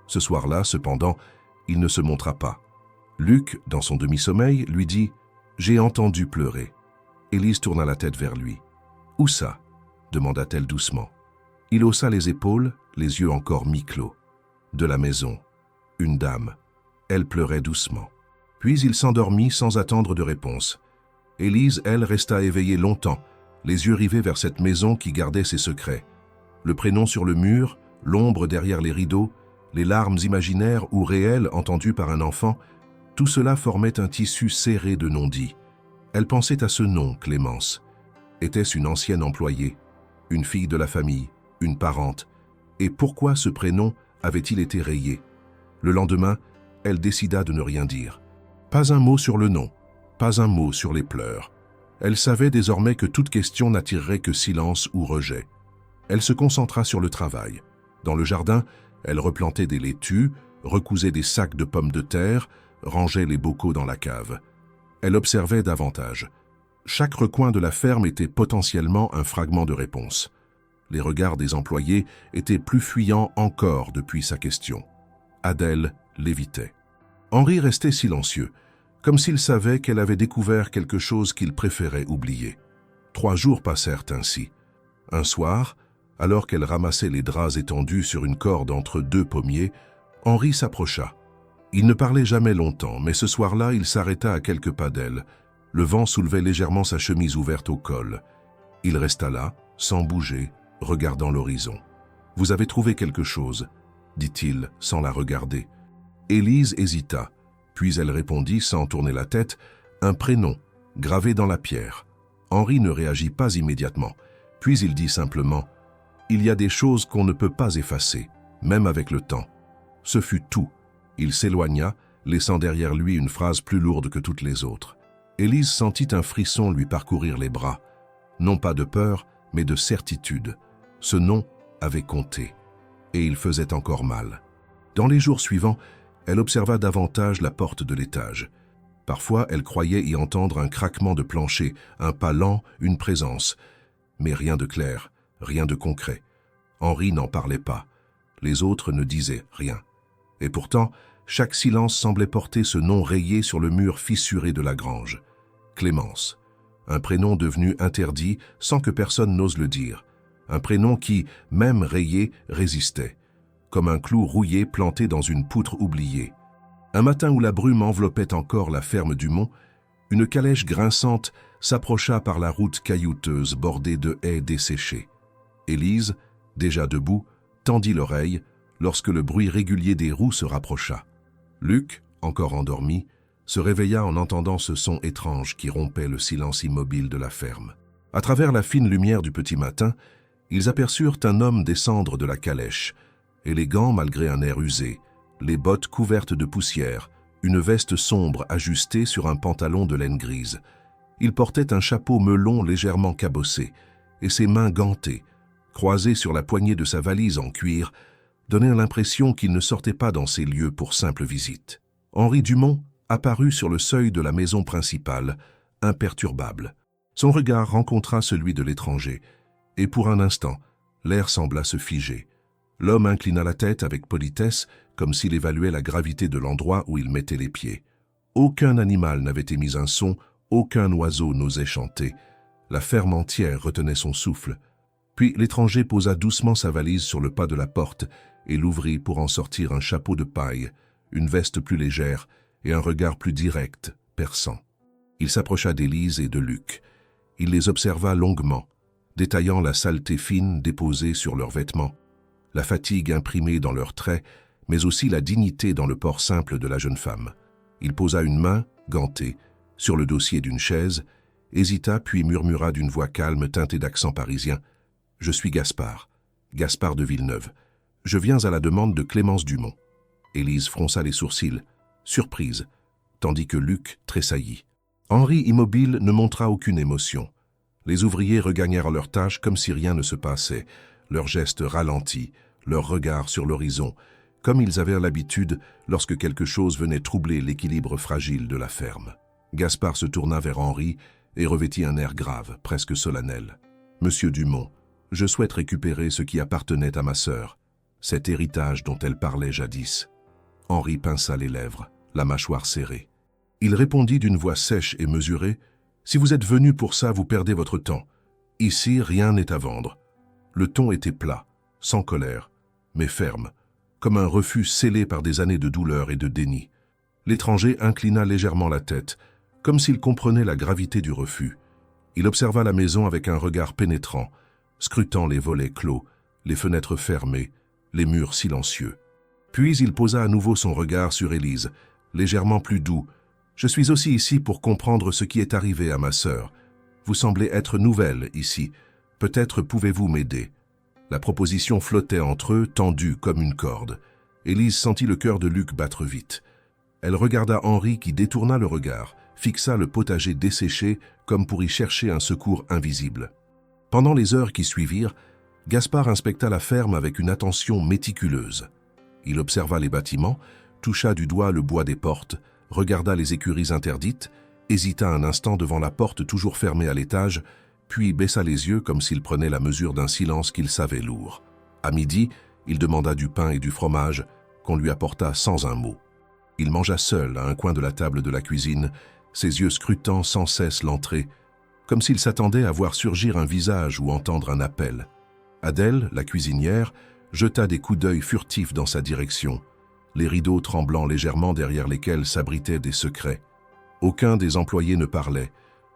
S1: Ce soir-là, cependant, il ne se montra pas. Luc, dans son demi-sommeil, lui dit « J'ai entendu pleurer ». Élise tourna la tête vers lui. « Où ça ?» demanda-t-elle doucement. Il haussa les épaules, les yeux encore mi-clos. De la maison. Une dame. Elle pleurait doucement. Puis il s'endormit sans attendre de réponse. Élise, elle, resta éveillée longtemps, les yeux rivés vers cette maison qui gardait ses secrets. Le prénom sur le mur, l'ombre derrière les rideaux, les larmes imaginaires ou réelles entendues par un enfant, tout cela formait un tissu serré de non-dits. Elle pensait à ce nom, Clémence. Était-ce une ancienne employée, une fille de la famille, une parente? Et pourquoi ce prénom avait-il été rayé? Le lendemain, elle décida de ne rien dire. Pas un mot sur le nom, pas un mot sur les pleurs. Elle savait désormais que toute question n'attirerait que silence ou rejet. Elle se concentra sur le travail. Dans le jardin, elle replantait des laitues, recousait des sacs de pommes de terre, rangeait les bocaux dans la cave. Elle observait davantage. Chaque recoin de la ferme était potentiellement un fragment de réponse. Les regards des employés étaient plus fuyants encore depuis sa question. Adèle l'évitait. Henri restait silencieux, comme s'il savait qu'elle avait découvert quelque chose qu'il préférait oublier. 3 jours passèrent ainsi. Un soir, Alors qu'elle ramassait les draps étendus sur une corde entre deux pommiers, Henri s'approcha. Il ne parlait jamais longtemps, mais ce soir-là, il s'arrêta à quelques pas d'elle. Le vent soulevait légèrement sa chemise ouverte au col. Il resta là, sans bouger, regardant l'horizon. « Vous avez trouvé quelque chose ?» dit-il, sans la regarder. Élise hésita, puis elle répondit sans tourner la tête, « Un prénom, gravé dans la pierre. » Henri ne réagit pas immédiatement, puis il dit simplement, « Il y a des choses qu'on ne peut pas effacer, même avec le temps. » Ce fut tout. Il s'éloigna, laissant derrière lui une phrase plus lourde que toutes les autres. Élise sentit un frisson lui parcourir les bras. Non pas de peur, mais de certitude. Ce nom avait compté, et il faisait encore mal. Dans les jours suivants, elle observa davantage la porte de l'étage. Parfois, elle croyait y entendre un craquement de plancher, un pas lent, une présence. Mais rien de clair, rien de concret. Henri n'en parlait pas. Les autres ne disaient rien. Et pourtant, chaque silence semblait porter ce nom rayé sur le mur fissuré de la grange. Clémence. Un prénom devenu interdit sans que personne n'ose le dire. Un prénom qui, même rayé, résistait. Comme un clou rouillé planté dans une poutre oubliée. Un matin où la brume enveloppait encore la ferme du Mont, une calèche grinçante s'approcha par la route caillouteuse bordée de haies desséchées. Élise, déjà debout, tendit l'oreille lorsque le bruit régulier des roues se rapprocha. Luc, encore endormi, se réveilla en entendant ce son étrange qui rompait le silence immobile de la ferme. À travers la fine lumière du petit matin, ils aperçurent un homme descendre de la calèche, élégant malgré un air usé, les bottes couvertes de poussière, une veste sombre ajustée sur un pantalon de laine grise. Il portait un chapeau melon légèrement cabossé, et ses mains gantées, croisées sur la poignée de sa valise en cuir, donnaient l'impression qu'il ne sortait pas dans ces lieux pour simple visite. Henri Dumont apparut sur le seuil de la maison principale, imperturbable. Son regard rencontra celui de l'étranger, et pour un instant, l'air sembla se figer. L'homme inclina la tête avec politesse, comme s'il évaluait la gravité de l'endroit où il mettait les pieds. Aucun animal n'avait émis un son, aucun oiseau n'osait chanter. La ferme entière retenait son souffle. Puis l'étranger posa doucement sa valise sur le pas de la porte et l'ouvrit pour en sortir un chapeau de paille, une veste plus légère et un regard plus direct, perçant. Il s'approcha d'Élise et de Luc. Il les observa longuement, détaillant la saleté fine déposée sur leurs vêtements, la fatigue imprimée dans leurs traits, mais aussi la dignité dans le port simple de la jeune femme. Il posa une main, gantée, sur le dossier d'une chaise, hésita puis murmura d'une voix calme teintée d'accent parisien. « Je suis Gaspard, Gaspard de Villeneuve. Je viens à la demande de Clémence Dumont. » Élise fronça les sourcils, surprise, tandis que Luc tressaillit. Henri, immobile, ne montra aucune émotion. Les ouvriers regagnèrent leur tâche comme si rien ne se passait, leurs gestes ralentis, leurs regards sur l'horizon, comme ils avaient l'habitude lorsque quelque chose venait troubler l'équilibre fragile de la ferme. Gaspard se tourna vers Henri et revêtit un air grave, presque solennel. « Monsieur Dumont, je souhaite récupérer ce qui appartenait à ma sœur, cet héritage dont elle parlait jadis. » Henri pinça les lèvres, la mâchoire serrée. Il répondit d'une voix sèche et mesurée, « Si vous êtes venu pour ça, vous perdez votre temps. Ici, rien n'est à vendre. » Le ton était plat, sans colère, mais ferme, comme un refus scellé par des années de douleur et de déni. L'étranger inclina légèrement la tête, comme s'il comprenait la gravité du refus. Il observa la maison avec un regard pénétrant, scrutant les volets clos, les fenêtres fermées, les murs silencieux. Puis il posa à nouveau son regard sur Élise, légèrement plus doux. « Je suis aussi ici pour comprendre ce qui est arrivé à ma sœur. Vous semblez être nouvelle ici. Peut-être pouvez-vous m'aider. » La proposition flottait entre eux, tendue comme une corde. Élise sentit le cœur de Luc battre vite. Elle regarda Henri qui détourna le regard, fixa le potager desséché comme pour y chercher un secours invisible. Pendant les heures qui suivirent, Gaspard inspecta la ferme avec une attention méticuleuse. Il observa les bâtiments, toucha du doigt le bois des portes, regarda les écuries interdites, hésita un instant devant la porte toujours fermée à l'étage, puis baissa les yeux comme s'il prenait la mesure d'un silence qu'il savait lourd. À midi, il demanda du pain et du fromage, qu'on lui apporta sans un mot. Il mangea seul à un coin de la table de la cuisine, ses yeux scrutant sans cesse l'entrée, comme s'il s'attendait à voir surgir un visage ou entendre un appel. Adèle, la cuisinière, jeta des coups d'œil furtifs dans sa direction, les rideaux tremblant légèrement derrière lesquels s'abritaient des secrets. Aucun des employés ne parlait.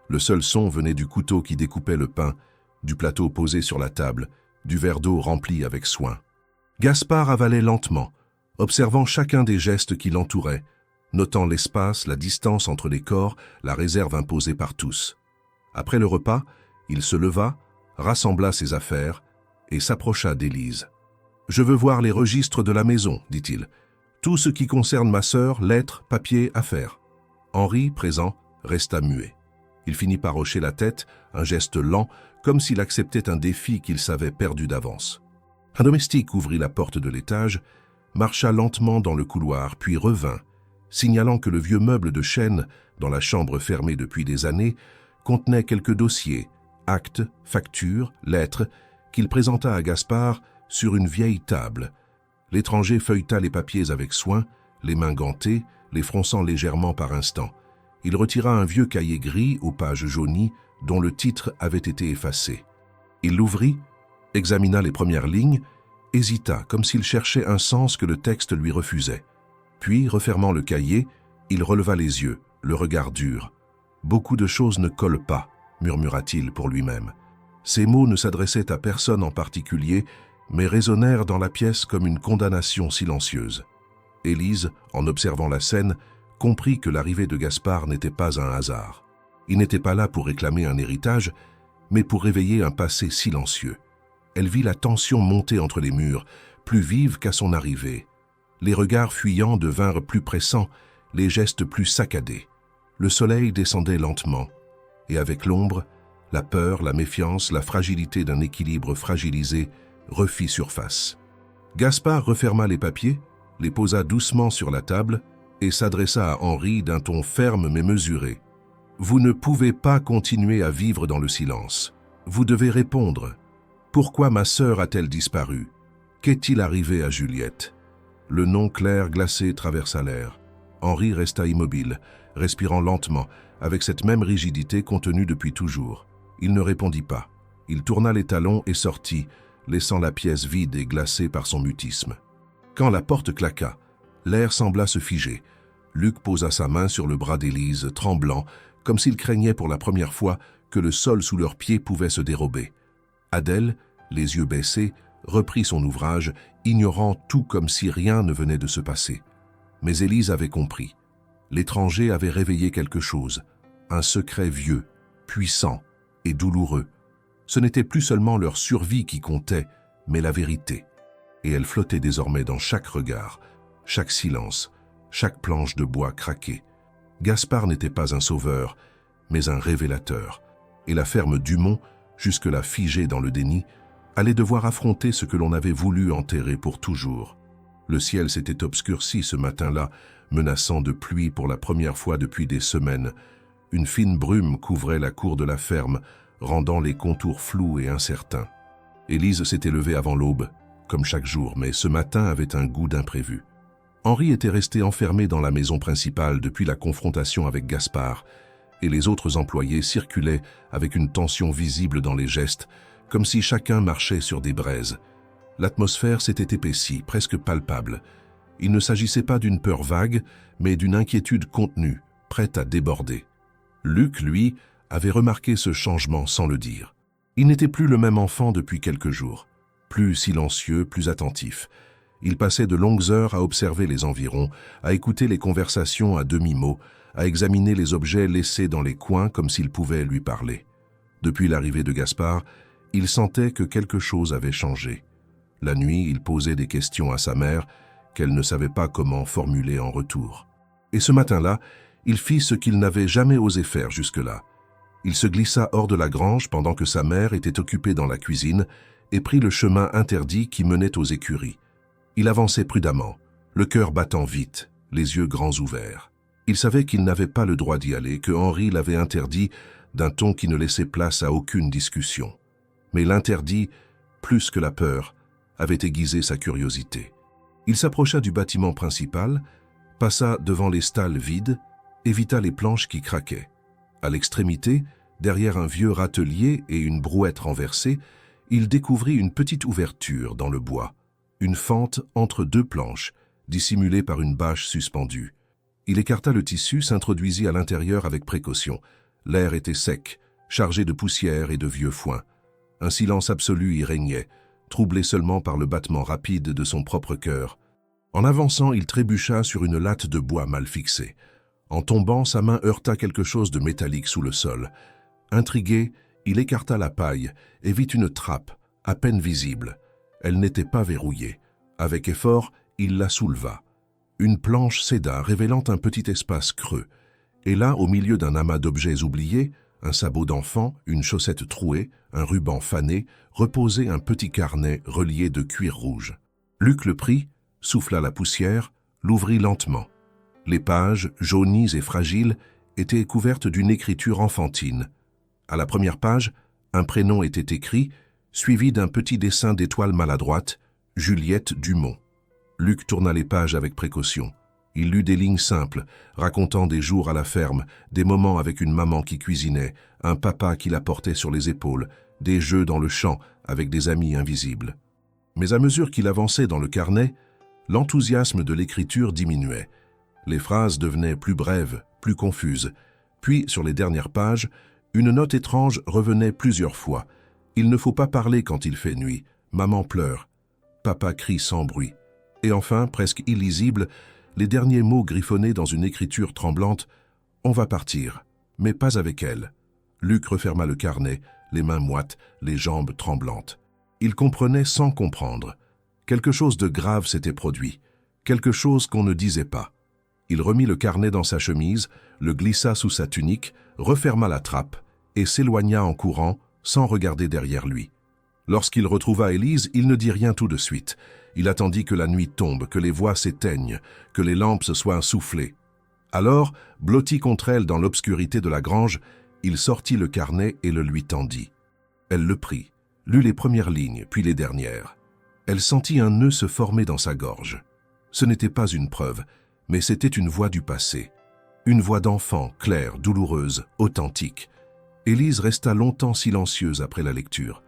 S1: Le seul son venait du couteau qui découpait le pain, du plateau posé sur la table, du verre d'eau rempli avec soin. Gaspard avalait lentement, observant chacun des gestes qui l'entouraient, notant l'espace, la distance entre les corps, la réserve imposée par tous. Après le repas, il se leva, rassembla ses affaires et s'approcha d'Élise. « Je veux voir les registres de la maison, dit-il. Tout ce qui concerne ma sœur, lettres, papiers, affaires. » Henri, présent, resta muet. Il finit par hocher la tête, un geste lent, comme s'il acceptait un défi qu'il savait perdu d'avance. Un domestique ouvrit la porte de l'étage, marcha lentement dans le couloir, puis revint, signalant que le vieux meuble de chêne, dans la chambre fermée depuis des années, contenait quelques dossiers, actes, factures, lettres, qu'il présenta à Gaspard sur une vieille table. L'étranger feuilleta les papiers avec soin, les mains gantées, les fronçant légèrement par instants. Il retira un vieux cahier gris aux pages jaunies dont le titre avait été effacé. Il l'ouvrit, examina les premières lignes, hésita comme s'il cherchait un sens que le texte lui refusait. Puis, refermant le cahier, il releva les yeux, le regard dur. « Beaucoup de choses ne collent pas », murmura-t-il pour lui-même. Ces mots ne s'adressaient à personne en particulier, mais résonnèrent dans la pièce comme une condamnation silencieuse. Élise, en observant la scène, comprit que l'arrivée de Gaspard n'était pas un hasard. Il n'était pas là pour réclamer un héritage, mais pour réveiller un passé silencieux. Elle vit la tension monter entre les murs, plus vive qu'à son arrivée. Les regards fuyants devinrent plus pressants, les gestes plus saccadés. Le soleil descendait lentement, et avec l'ombre, la peur, la méfiance, la fragilité d'un équilibre fragilisé refit surface. Gaspard referma les papiers, les posa doucement sur la table et s'adressa à Henri d'un ton ferme mais mesuré. « Vous ne pouvez pas continuer à vivre dans le silence. Vous devez répondre. Pourquoi ma sœur a-t-elle disparu? Qu'est-il arrivé à Juliette ?» Le nom clair glacé traversa l'air. Henri resta immobile, respirant lentement, avec cette même rigidité contenue depuis toujours. Il ne répondit pas. Il tourna les talons et sortit, laissant la pièce vide et glacée par son mutisme. Quand la porte claqua, l'air sembla se figer. Luc posa sa main sur le bras d'Élise, tremblant, comme s'il craignait pour la première fois que le sol sous leurs pieds pouvait se dérober. Adèle, les yeux baissés, reprit son ouvrage, ignorant tout comme si rien ne venait de se passer. Mais Élise avait compris. L'étranger avait réveillé quelque chose, un secret vieux, puissant et douloureux. Ce n'était plus seulement leur survie qui comptait, mais la vérité. Et elle flottait désormais dans chaque regard, chaque silence, chaque planche de bois craquée. Gaspard n'était pas un sauveur, mais un révélateur. Et la ferme Dumont, jusque-là figée dans le déni, allait devoir affronter ce que l'on avait voulu enterrer pour toujours. Le ciel s'était obscurci ce matin-là, menaçant de pluie pour la première fois depuis des semaines. Une fine brume couvrait la cour de la ferme, rendant les contours flous et incertains. Élise s'était levée avant l'aube, comme chaque jour, mais ce matin avait un goût d'imprévu. Henri était resté enfermé dans la maison principale depuis la confrontation avec Gaspard, et les autres employés circulaient avec une tension visible dans les gestes, comme si chacun marchait sur des braises. L'atmosphère s'était épaissie, presque palpable. Il ne s'agissait pas d'une peur vague, mais d'une inquiétude contenue, prête à déborder. Luc, lui, avait remarqué ce changement sans le dire. Il n'était plus le même enfant depuis quelques jours, plus silencieux, plus attentif. Il passait de longues heures à observer les environs, à écouter les conversations à demi-mot, à examiner les objets laissés dans les coins comme s'ils pouvaient lui parler. Depuis l'arrivée de Gaspard, il sentait que quelque chose avait changé. La nuit, il posait des questions à sa mère qu'elle ne savait pas comment formuler en retour. Et ce matin-là, il fit ce qu'il n'avait jamais osé faire jusque-là. Il se glissa hors de la grange pendant que sa mère était occupée dans la cuisine et prit le chemin interdit qui menait aux écuries. Il avançait prudemment, le cœur battant vite, les yeux grands ouverts. Il savait qu'il n'avait pas le droit d'y aller, que Henri l'avait interdit d'un ton qui ne laissait place à aucune discussion. Mais l'interdit, plus que la peur, avait aiguisé sa curiosité. Il s'approcha du bâtiment principal, passa devant les stalles vides, évita les planches qui craquaient. À l'extrémité, derrière un vieux râtelier et une brouette renversée, il découvrit une petite ouverture dans le bois, une fente entre deux planches, dissimulée par une bâche suspendue. Il écarta le tissu, s'introduisit à l'intérieur avec précaution. L'air était sec, chargé de poussière et de vieux foin. Un silence absolu y régnait, troublé seulement par le battement rapide de son propre cœur. En avançant, il trébucha sur une latte de bois mal fixée. En tombant, sa main heurta quelque chose de métallique sous le sol. Intrigué, il écarta la paille et vit une trappe, à peine visible. Elle n'était pas verrouillée. Avec effort, il la souleva. Une planche céda, révélant un petit espace creux. Et là, au milieu d'un amas d'objets oubliés, un sabot d'enfant, une chaussette trouée, un ruban fané, reposait un petit carnet relié de cuir rouge. Luc le prit, souffla la poussière, l'ouvrit lentement. Les pages, jaunies et fragiles, étaient couvertes d'une écriture enfantine. À la première page, un prénom était écrit, suivi d'un petit dessin d'étoile maladroite, Juliette Dumont. Luc tourna les pages avec précaution. Il lut des lignes simples, racontant des jours à la ferme, des moments avec une maman qui cuisinait, un papa qui la portait sur les épaules, des jeux dans le champ avec des amis invisibles. Mais à mesure qu'il avançait dans le carnet, l'enthousiasme de l'écriture diminuait. Les phrases devenaient plus brèves, plus confuses. Puis, sur les dernières pages, une note étrange revenait plusieurs fois. Il ne faut pas parler quand il fait nuit. Maman pleure. Papa crie sans bruit. Et enfin, presque illisible, les derniers mots griffonnés dans une écriture tremblante. On va partir, mais pas avec elle. Luc referma le carnet, les mains moites, les jambes tremblantes. Il comprenait sans comprendre. Quelque chose de grave s'était produit, quelque chose qu'on ne disait pas. Il remit le carnet dans sa chemise, le glissa sous sa tunique, referma la trappe et s'éloigna en courant, sans regarder derrière lui. Lorsqu'il retrouva Élise, il ne dit rien tout de suite. Il attendit que la nuit tombe, que les voix s'éteignent, que les lampes se soient soufflées. Alors, blotti contre elle dans l'obscurité de la grange, il sortit le carnet et le lui tendit. Elle le prit, lut les premières lignes, puis les dernières. Elle sentit un nœud se former dans sa gorge. Ce n'était pas une preuve, mais c'était une voix du passé. Une voix d'enfant, claire, douloureuse, authentique. Élise resta longtemps silencieuse après la lecture.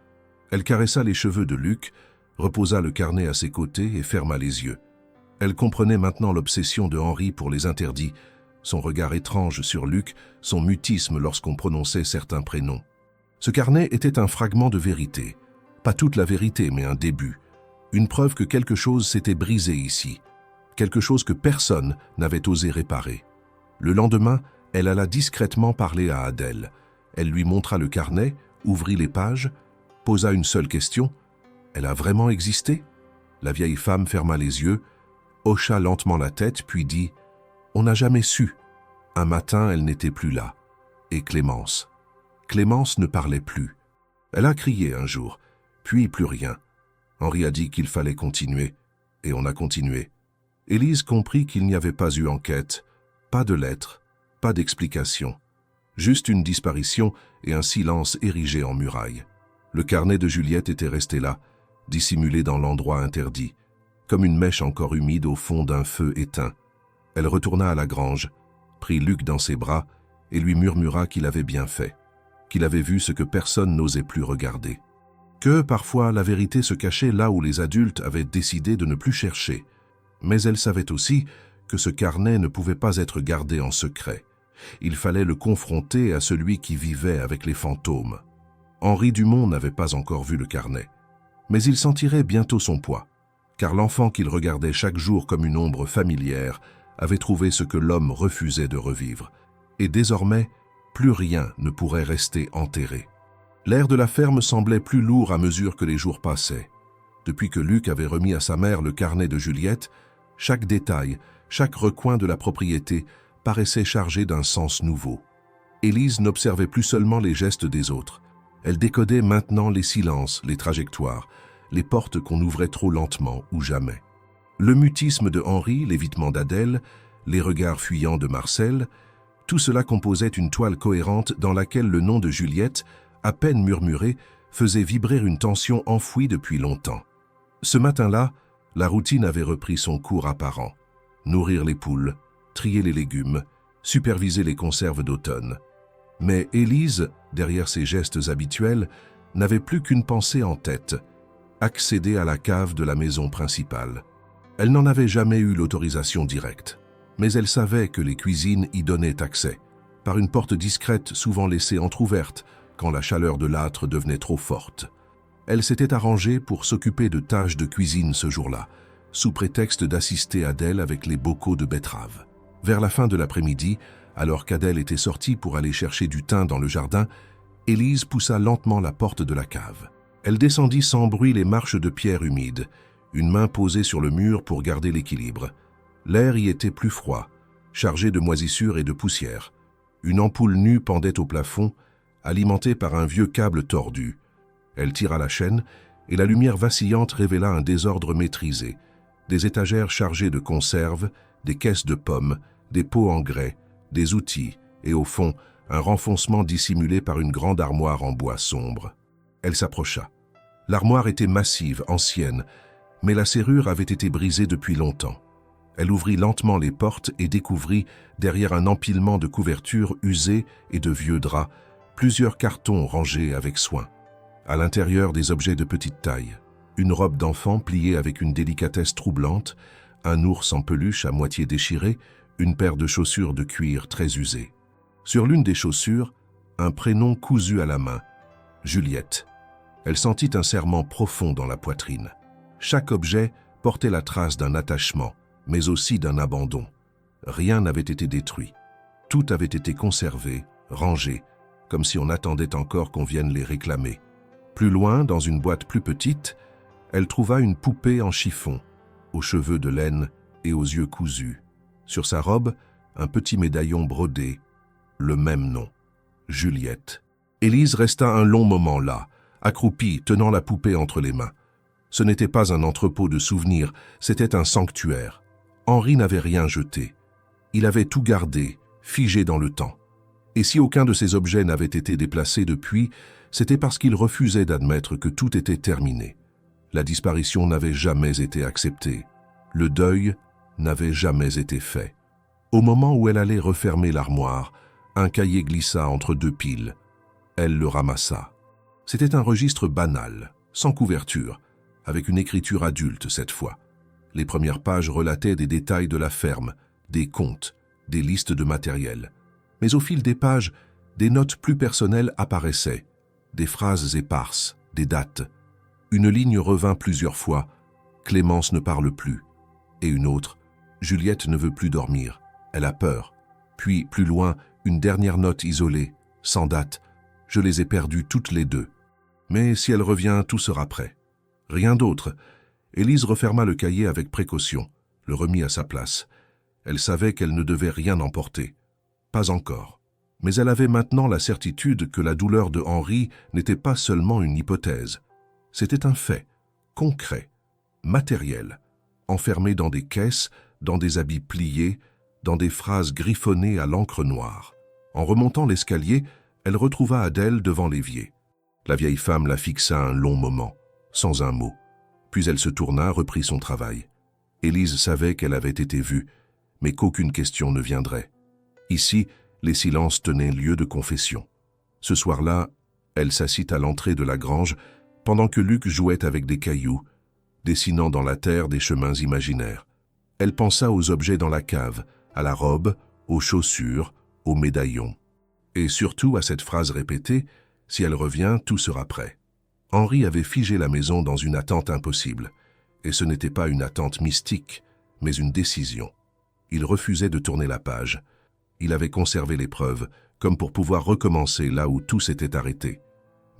S1: Elle caressa les cheveux de Luc, reposa le carnet à ses côtés et ferma les yeux. Elle comprenait maintenant l'obsession de Henri pour les interdits, son regard étrange sur Luc, son mutisme lorsqu'on prononçait certains prénoms. Ce carnet était un fragment de vérité. Pas toute la vérité, mais un début. Une preuve que quelque chose s'était brisé ici. Quelque chose que personne n'avait osé réparer. Le lendemain, elle alla discrètement parler à Adèle. Elle lui montra le carnet, ouvrit les pages, posa une seule question. Elle a vraiment existé? La vieille femme ferma les yeux, hocha lentement la tête, puis dit « On n'a jamais su. » Un matin, elle n'était plus là. Et Clémence? Clémence ne parlait plus. Elle a crié un jour, puis plus rien. Henri a dit qu'il fallait continuer, et on a continué. Élise comprit qu'il n'y avait pas eu enquête, pas de lettres, pas d'explication. Juste une disparition et un silence érigé en muraille. Le carnet de Juliette était resté là, dissimulé dans l'endroit interdit, comme une mèche encore humide au fond d'un feu éteint. Elle retourna à la grange, prit Luc dans ses bras et lui murmura qu'il avait bien fait, qu'il avait vu ce que personne n'osait plus regarder. Que, parfois, la vérité se cachait là où les adultes avaient décidé de ne plus chercher. Mais elle savait aussi que ce carnet ne pouvait pas être gardé en secret. Il fallait le confronter à celui qui vivait avec les fantômes. Henri Dumont n'avait pas encore vu le carnet. Mais il sentirait bientôt son poids, car l'enfant qu'il regardait chaque jour comme une ombre familière avait trouvé ce que l'homme refusait de revivre. Et désormais, plus rien ne pourrait rester enterré. L'air de la ferme semblait plus lourd à mesure que les jours passaient. Depuis que Luc avait remis à sa mère le carnet de Juliette, chaque détail, chaque recoin de la propriété paraissait chargé d'un sens nouveau. Élise n'observait plus seulement les gestes des autres. Elle décodait maintenant les silences, les trajectoires, les portes qu'on ouvrait trop lentement ou jamais. Le mutisme de Henri, l'évitement d'Adèle, les regards fuyants de Marcel, tout cela composait une toile cohérente dans laquelle le nom de Juliette, à peine murmuré, faisait vibrer une tension enfouie depuis longtemps. Ce matin-là, la routine avait repris son cours apparent. Nourrir les poules, trier les légumes, superviser les conserves d'automne. Mais Élise, derrière ses gestes habituels, n'avait plus qu'une pensée en tête, accéder à la cave de la maison principale. Elle n'en avait jamais eu l'autorisation directe, mais elle savait que les cuisines y donnaient accès, par une porte discrète souvent laissée entr'ouverte quand la chaleur de l'âtre devenait trop forte. Elle s'était arrangée pour s'occuper de tâches de cuisine ce jour-là, sous prétexte d'assister Adèle avec les bocaux de betterave. Vers la fin de l'après-midi, alors qu'Adèle était sortie pour aller chercher du thym dans le jardin, Élise poussa lentement la porte de la cave. Elle descendit sans bruit les marches de pierre humides, une main posée sur le mur pour garder l'équilibre. L'air y était plus froid, chargé de moisissures et de poussière. Une ampoule nue pendait au plafond, alimentée par un vieux câble tordu. Elle tira la chaîne et la lumière vacillante révéla un désordre maîtrisé. Des étagères chargées de conserves, des caisses de pommes, des pots en grès, des outils et au fond, un renfoncement dissimulé par une grande armoire en bois sombre. Elle s'approcha. L'armoire était massive, ancienne, mais la serrure avait été brisée depuis longtemps. Elle ouvrit lentement les portes et découvrit, derrière un empilement de couvertures usées et de vieux draps, plusieurs cartons rangés avec soin. À l'intérieur, des objets de petite taille. Une robe d'enfant pliée avec une délicatesse troublante, un ours en peluche à moitié déchiré, une paire de chaussures de cuir très usées. Sur l'une des chaussures, un prénom cousu à la main, Juliette. Elle sentit un serrement profond dans la poitrine. Chaque objet portait la trace d'un attachement, mais aussi d'un abandon. Rien n'avait été détruit. Tout avait été conservé, rangé, comme si on attendait encore qu'on vienne les réclamer. Plus loin, dans une boîte plus petite, elle trouva une poupée en chiffon, aux cheveux de laine et aux yeux cousus. Sur sa robe, un petit médaillon brodé, le même nom, Juliette. Élise resta un long moment là, accroupie, tenant la poupée entre les mains. Ce n'était pas un entrepôt de souvenirs, c'était un sanctuaire. Henri n'avait rien jeté. Il avait tout gardé, figé dans le temps. Et si aucun de ces objets n'avait été déplacé depuis, c'était parce qu'il refusait d'admettre que tout était terminé. La disparition n'avait jamais été acceptée. Le deuil n'avait jamais été fait. Au moment où elle allait refermer l'armoire, un cahier glissa entre deux piles. Elle le ramassa. C'était un registre banal, sans couverture, avec une écriture adulte cette fois. Les premières pages relataient des détails de la ferme, des comptes, des listes de matériel. Mais au fil des pages, des notes plus personnelles apparaissaient, des phrases éparses, des dates. Une ligne revint plusieurs fois, « Clémence ne parle plus », et une autre, « Juliette ne veut plus dormir, elle a peur ». Puis, plus loin, une dernière note isolée, sans date, « Je les ai perdues toutes les deux. Mais si elle revient, tout sera prêt. » Rien d'autre. Élise referma le cahier avec précaution, le remit à sa place. Elle savait qu'elle ne devait rien emporter. Pas encore. Mais elle avait maintenant la certitude que la douleur de Henri n'était pas seulement une hypothèse. C'était un fait, concret, matériel, enfermé dans des caisses, dans des habits pliés, dans des phrases griffonnées à l'encre noire. En remontant l'escalier, elle retrouva Adèle devant l'évier. La vieille femme la fixa un long moment, sans un mot. Puis elle se tourna, reprit son travail. Élise savait qu'elle avait été vue, mais qu'aucune question ne viendrait. Ici, les silences tenaient lieu de confession. Ce soir-là, elle s'assit à l'entrée de la grange, pendant que Luc jouait avec des cailloux, dessinant dans la terre des chemins imaginaires. Elle pensa aux objets dans la cave, à la robe, aux chaussures, aux médaillons. Et surtout à cette phrase répétée, « Si elle revient, tout sera prêt ». Henri avait figé la maison dans une attente impossible. Et ce n'était pas une attente mystique, mais une décision. Il refusait de tourner la page. Il avait conservé les preuves, comme pour pouvoir recommencer là où tout s'était arrêté.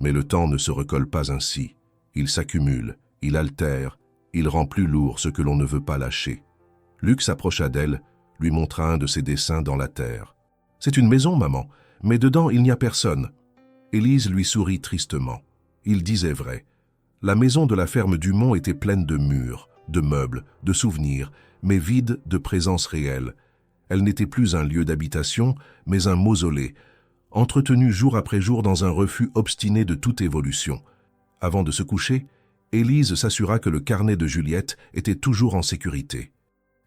S1: Mais le temps ne se recolle pas ainsi. Il s'accumule, il altère, il rend plus lourd ce que l'on ne veut pas lâcher. Luc s'approcha d'elle, lui montra un de ses dessins dans la terre. « C'est une maison, maman, mais dedans il n'y a personne. » Élise lui sourit tristement. Il disait vrai. La maison de la ferme Dumont était pleine de murs, de meubles, de souvenirs, mais vide de présence réelle. Elle n'était plus un lieu d'habitation, mais un mausolée, entretenu jour après jour dans un refus obstiné de toute évolution. Avant de se coucher, Élise s'assura que le carnet de Juliette était toujours en sécurité.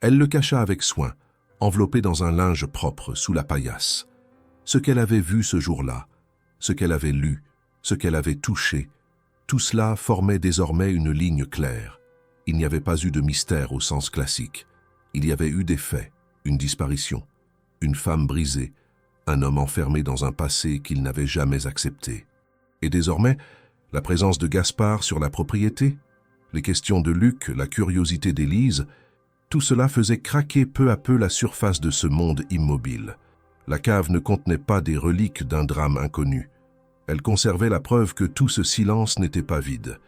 S1: Elle le cacha avec soin, enveloppé dans un linge propre sous la paillasse. Ce qu'elle avait vu ce jour-là, ce qu'elle avait lu, ce qu'elle avait touché, Tout cela formait désormais une ligne claire. Il n'y avait pas eu de mystère au sens classique. Il y avait eu des faits, une disparition, une femme brisée, un homme enfermé dans un passé qu'il n'avait jamais accepté. Et désormais, la présence de Gaspard sur la propriété, les questions de Luc, la curiosité d'Élise, tout cela faisait craquer peu à peu la surface de ce monde immobile. La cave ne contenait pas des reliques d'un drame inconnu. Elle conservait la preuve que tout ce silence n'était pas vide.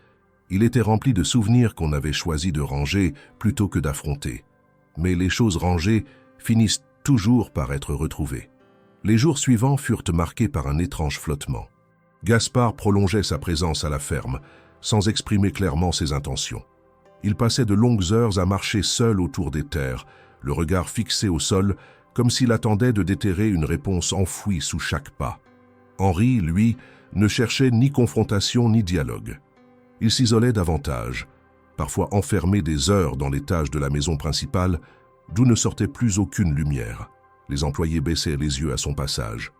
S1: Il était rempli de souvenirs qu'on avait choisi de ranger plutôt que d'affronter. Mais les choses rangées finissent toujours par être retrouvées. Les jours suivants furent marqués par un étrange flottement. Gaspard prolongeait sa présence à la ferme, sans exprimer clairement ses intentions. Il passait de longues heures à marcher seul autour des terres, le regard fixé au sol, comme s'il attendait de déterrer une réponse enfouie sous chaque pas. Henri, lui, ne cherchait ni confrontation ni dialogue. Il s'isolait davantage, parfois enfermé des heures dans l'étage de la maison principale, d'où ne sortait plus aucune lumière. Les employés baissaient les yeux à son passage.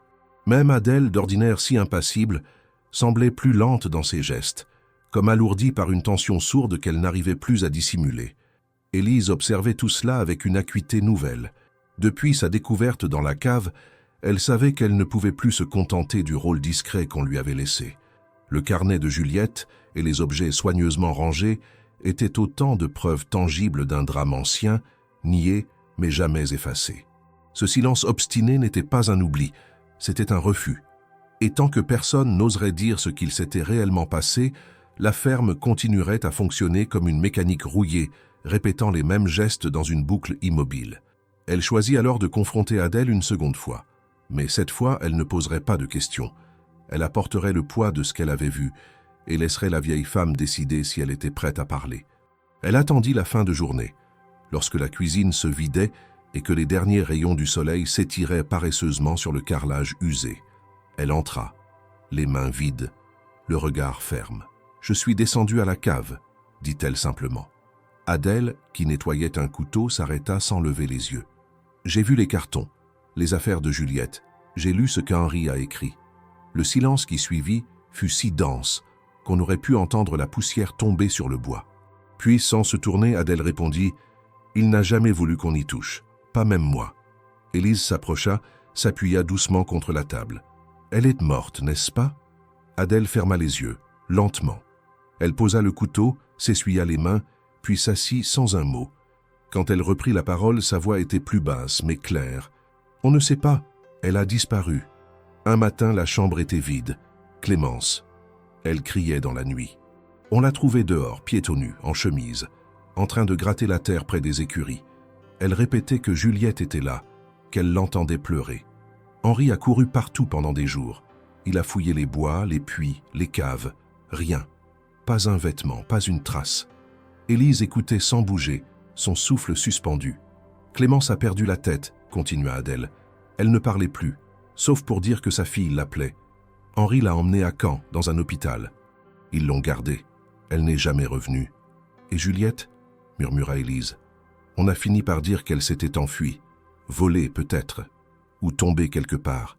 S1: Même Adèle, d'ordinaire si impassible, semblait plus lente dans ses gestes, comme alourdie par une tension sourde qu'elle n'arrivait plus à dissimuler. Élise observait tout cela avec une acuité nouvelle. Depuis sa découverte dans la cave, elle savait qu'elle ne pouvait plus se contenter du rôle discret qu'on lui avait laissé. Le carnet de Juliette et les objets soigneusement rangés étaient autant de preuves tangibles d'un drame ancien, nié mais jamais effacé. Ce silence obstiné n'était pas un oubli, c'était un refus. Et tant que personne n'oserait dire ce qu'il s'était réellement passé, la ferme continuerait à fonctionner comme une mécanique rouillée, répétant les mêmes gestes dans une boucle immobile. Elle choisit alors de confronter Adèle une seconde fois. Mais cette fois, elle ne poserait pas de questions. Elle apporterait le poids de ce qu'elle avait vu et laisserait la vieille femme décider si elle était prête à parler. Elle attendit la fin de journée, lorsque la cuisine se vidait et que les derniers rayons du soleil s'étiraient paresseusement sur le carrelage usé. Elle entra, les mains vides, le regard ferme. « Je suis descendue à la cave », dit-elle simplement. Adèle, qui nettoyait un couteau, s'arrêta sans lever les yeux. « J'ai vu les cartons, les affaires de Juliette. J'ai lu ce qu'Henri a écrit. » Le silence qui suivit fut si dense qu'on aurait pu entendre la poussière tomber sur le bois. Puis, sans se tourner, Adèle répondit « Il n'a jamais voulu qu'on y touche, pas même moi. » Élise s'approcha, s'appuya doucement contre la table. « Elle est morte, n'est-ce pas ?» Adèle ferma les yeux, lentement. Elle posa le couteau, s'essuya les mains, puis s'assit sans un mot. Quand elle reprit la parole, sa voix était plus basse, mais claire. « On ne sait pas, elle a disparu. Un matin, la chambre était vide. Clémence. » Elle criait dans la nuit. On l'a trouvée dehors, pieds nus, en chemise, en train de gratter la terre près des écuries. Elle répétait que Juliette était là, qu'elle l'entendait pleurer. Henri a couru partout pendant des jours. Il a fouillé les bois, les puits, les caves. Rien. Pas un vêtement, pas une trace. Élise écoutait sans bouger, son souffle suspendu. « Clémence a perdu la tête », continua Adèle. Elle ne parlait plus, sauf pour dire que sa fille l'appelait. Henri l'a emmenée à Caen, dans un hôpital. Ils l'ont gardée. Elle n'est jamais revenue. « Et Juliette ?» murmura Élise. « On a fini par dire qu'elle s'était enfuie. Volée peut-être, ou tombée quelque part.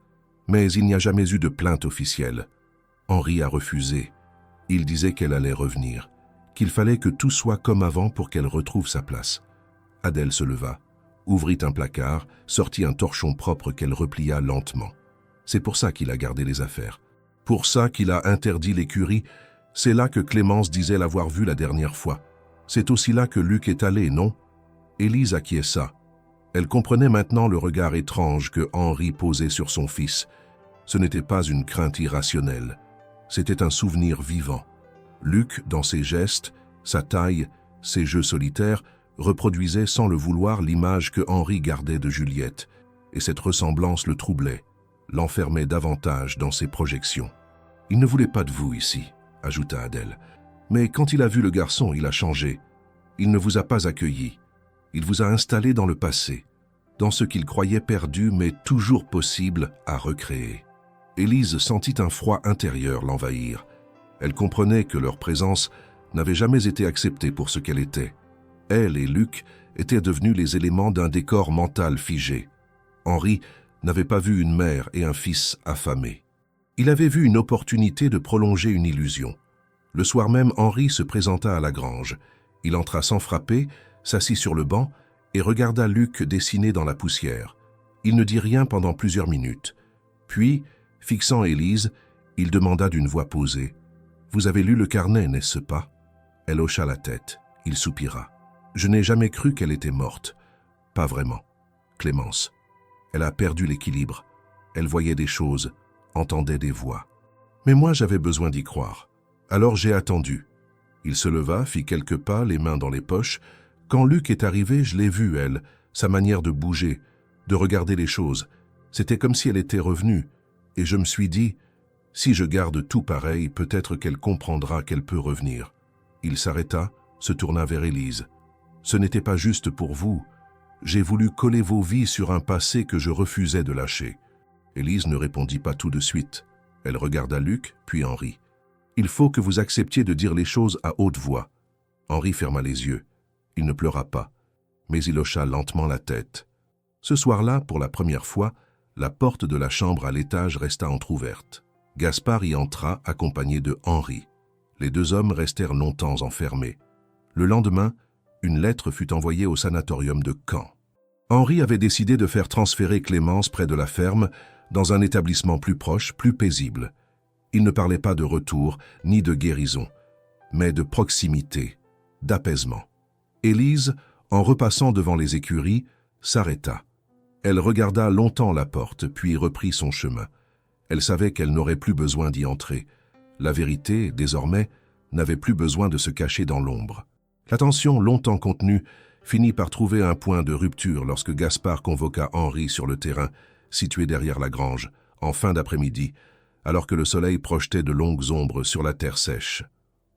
S1: Mais il n'y a jamais eu de plainte officielle. Henri a refusé. Il disait qu'elle allait revenir, qu'il fallait que tout soit comme avant pour qu'elle retrouve sa place. » Adèle se leva, ouvrit un placard, sortit un torchon propre qu'elle replia lentement. C'est pour ça qu'il a gardé les affaires. Pour ça qu'il a interdit l'écurie. C'est là que Clémence disait l'avoir vue la dernière fois. C'est aussi là que Luc est allé, non? Élise acquiesça. Elle comprenait maintenant le regard étrange que Henri posait sur son fils. Ce n'était pas une crainte irrationnelle. C'était un souvenir vivant. Luc, dans ses gestes, sa taille, ses jeux solitaires, reproduisait sans le vouloir l'image que Henri gardait de Juliette, et cette ressemblance le troublait, l'enfermait davantage dans ses projections. « Il ne voulait pas de vous ici », ajouta Adèle. « Mais quand il a vu le garçon, il a changé. Il ne vous a pas accueilli. Il vous a installé dans le passé, dans ce qu'il croyait perdu mais toujours possible à recréer. » Élise sentit un froid intérieur l'envahir. Elle comprenait que leur présence n'avait jamais été acceptée pour ce qu'elle était. Elle et Luc étaient devenus les éléments d'un décor mental figé. Henri n'avait pas vu une mère et un fils affamés. Il avait vu une opportunité de prolonger une illusion. Le soir même, Henri se présenta à la grange. Il entra sans frapper, s'assit sur le banc et regarda Luc dessiner dans la poussière. Il ne dit rien pendant plusieurs minutes. Puis, fixant Élise, il demanda d'une voix posée. « Vous avez lu le carnet, n'est-ce pas ?» Elle hocha la tête. Il soupira. « Je n'ai jamais cru qu'elle était morte. »« Pas vraiment. Clémence. Elle a perdu l'équilibre. Elle voyait des choses, entendait des voix. Mais moi, j'avais besoin d'y croire. Alors j'ai attendu. » Il se leva, fit quelques pas, les mains dans les poches. Quand Luc est arrivé, je l'ai vue, elle, sa manière de bouger, de regarder les choses. C'était comme si elle était revenue. Et je me suis dit, si je garde tout pareil, peut-être qu'elle comprendra qu'elle peut revenir. Il s'arrêta, se tourna vers Élise. Ce n'était pas juste pour vous. J'ai voulu coller vos vies sur un passé que je refusais de lâcher. Élise ne répondit pas tout de suite. Elle regarda Luc, puis Henri. Il faut que vous acceptiez de dire les choses à haute voix. Henri ferma les yeux. Il ne pleura pas, mais il hocha lentement la tête. Ce soir-là, pour la première fois, la porte de la chambre à l'étage resta entr'ouverte. Gaspard y entra, accompagné de Henri. Les deux hommes restèrent longtemps enfermés. Le lendemain, une lettre fut envoyée au sanatorium de Caen. Henri avait décidé de faire transférer Clémence près de la ferme, dans un établissement plus proche, plus paisible. Il ne parlait pas de retour, ni de guérison, mais de proximité, d'apaisement. Élise, en repassant devant les écuries, s'arrêta. Elle regarda longtemps la porte, puis reprit son chemin. Elle savait qu'elle n'aurait plus besoin d'y entrer. La vérité, désormais, n'avait plus besoin de se cacher dans l'ombre. La tension, longtemps contenue, finit par trouver un point de rupture lorsque Gaspard convoqua Henri sur le terrain, situé derrière la grange, en fin d'après-midi, alors que le soleil projetait de longues ombres sur la terre sèche.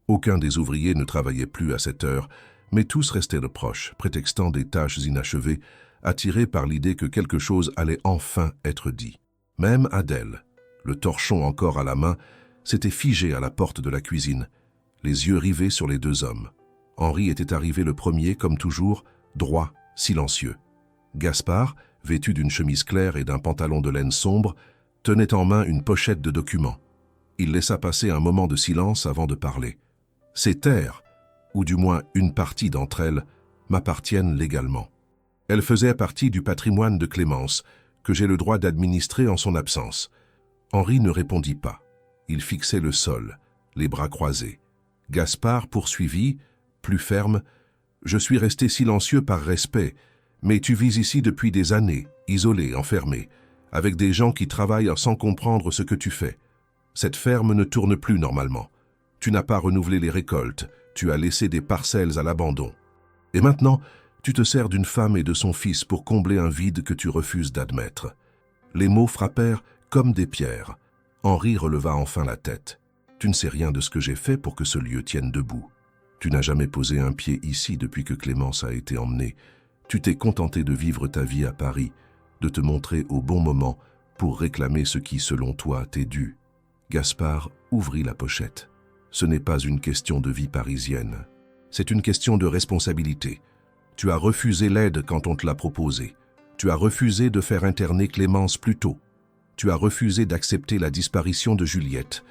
S1: Aucun des ouvriers ne travaillait plus à cette heure, mais tous restaient de proches, prétextant des tâches inachevées, attirés par l'idée que quelque chose allait enfin être dit. Même Adèle, le torchon encore à la main, s'était figée à la porte de la cuisine, les yeux rivés sur les deux hommes. Henri était arrivé le premier, comme toujours, droit, silencieux. Gaspard, vêtu d'une chemise claire et d'un pantalon de laine sombre, tenait en main une pochette de documents. Il laissa passer un moment de silence avant de parler. « Ces terres, ou du moins une partie d'entre elles, m'appartiennent légalement. Elles faisaient partie du patrimoine de Clémence, que j'ai le droit d'administrer en son absence. » Henri ne répondit pas. Il fixait le sol, les bras croisés. Gaspard poursuivit, plus ferme, « Je suis resté silencieux par respect, mais tu vis ici depuis des années, isolé, enfermé, avec des gens qui travaillent sans comprendre ce que tu fais. Cette ferme ne tourne plus normalement. Tu n'as pas renouvelé les récoltes, tu as laissé des parcelles à l'abandon. Et maintenant, tu te sers d'une femme et de son fils pour combler un vide que tu refuses d'admettre. » Les mots frappèrent comme des pierres. Henri releva enfin la tête. « Tu ne sais rien de ce que j'ai fait pour que ce lieu tienne debout. Tu n'as jamais posé un pied ici depuis que Clémence a été emmenée. Tu t'es contenté de vivre ta vie à Paris, de te montrer au bon moment pour réclamer ce qui, selon toi, t'est dû. » Gaspard ouvrit la pochette. « Ce n'est pas une question de vie parisienne. C'est une question de responsabilité. Tu as refusé l'aide quand on te l'a proposée. Tu as refusé de faire interner Clémence plus tôt. Tu as refusé d'accepter la disparition de Juliette.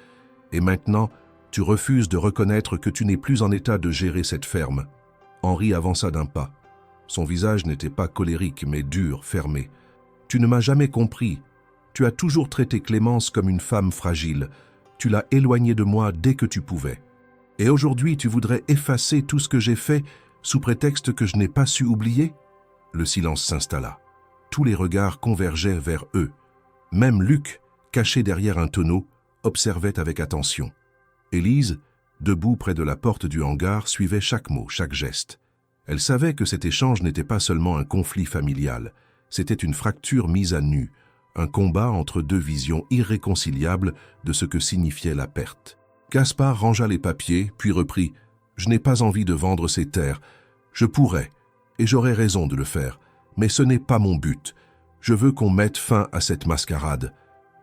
S1: Et maintenant, tu refuses de reconnaître que tu n'es plus en état de gérer cette ferme. » Henri avança d'un pas. Son visage n'était pas colérique, mais dur, fermé. « Tu ne m'as jamais compris. Tu as toujours traité Clémence comme une femme fragile. Tu l'as éloignée de moi dès que tu pouvais. Et aujourd'hui, tu voudrais effacer tout ce que j'ai fait sous prétexte que je n'ai pas su oublier ?» Le silence s'installa. Tous les regards convergeaient vers eux. Même Luc, caché derrière un tonneau, observait avec attention. Élise, debout près de la porte du hangar, suivait chaque mot, chaque geste. Elle savait que cet échange n'était pas seulement un conflit familial, c'était une fracture mise à nu, un combat entre deux visions irréconciliables de ce que signifiait la perte. Gaspard rangea les papiers, puis reprit « Je n'ai pas envie de vendre ces terres. Je pourrais, et j'aurais raison de le faire, mais ce n'est pas mon but. Je veux qu'on mette fin à cette mascarade.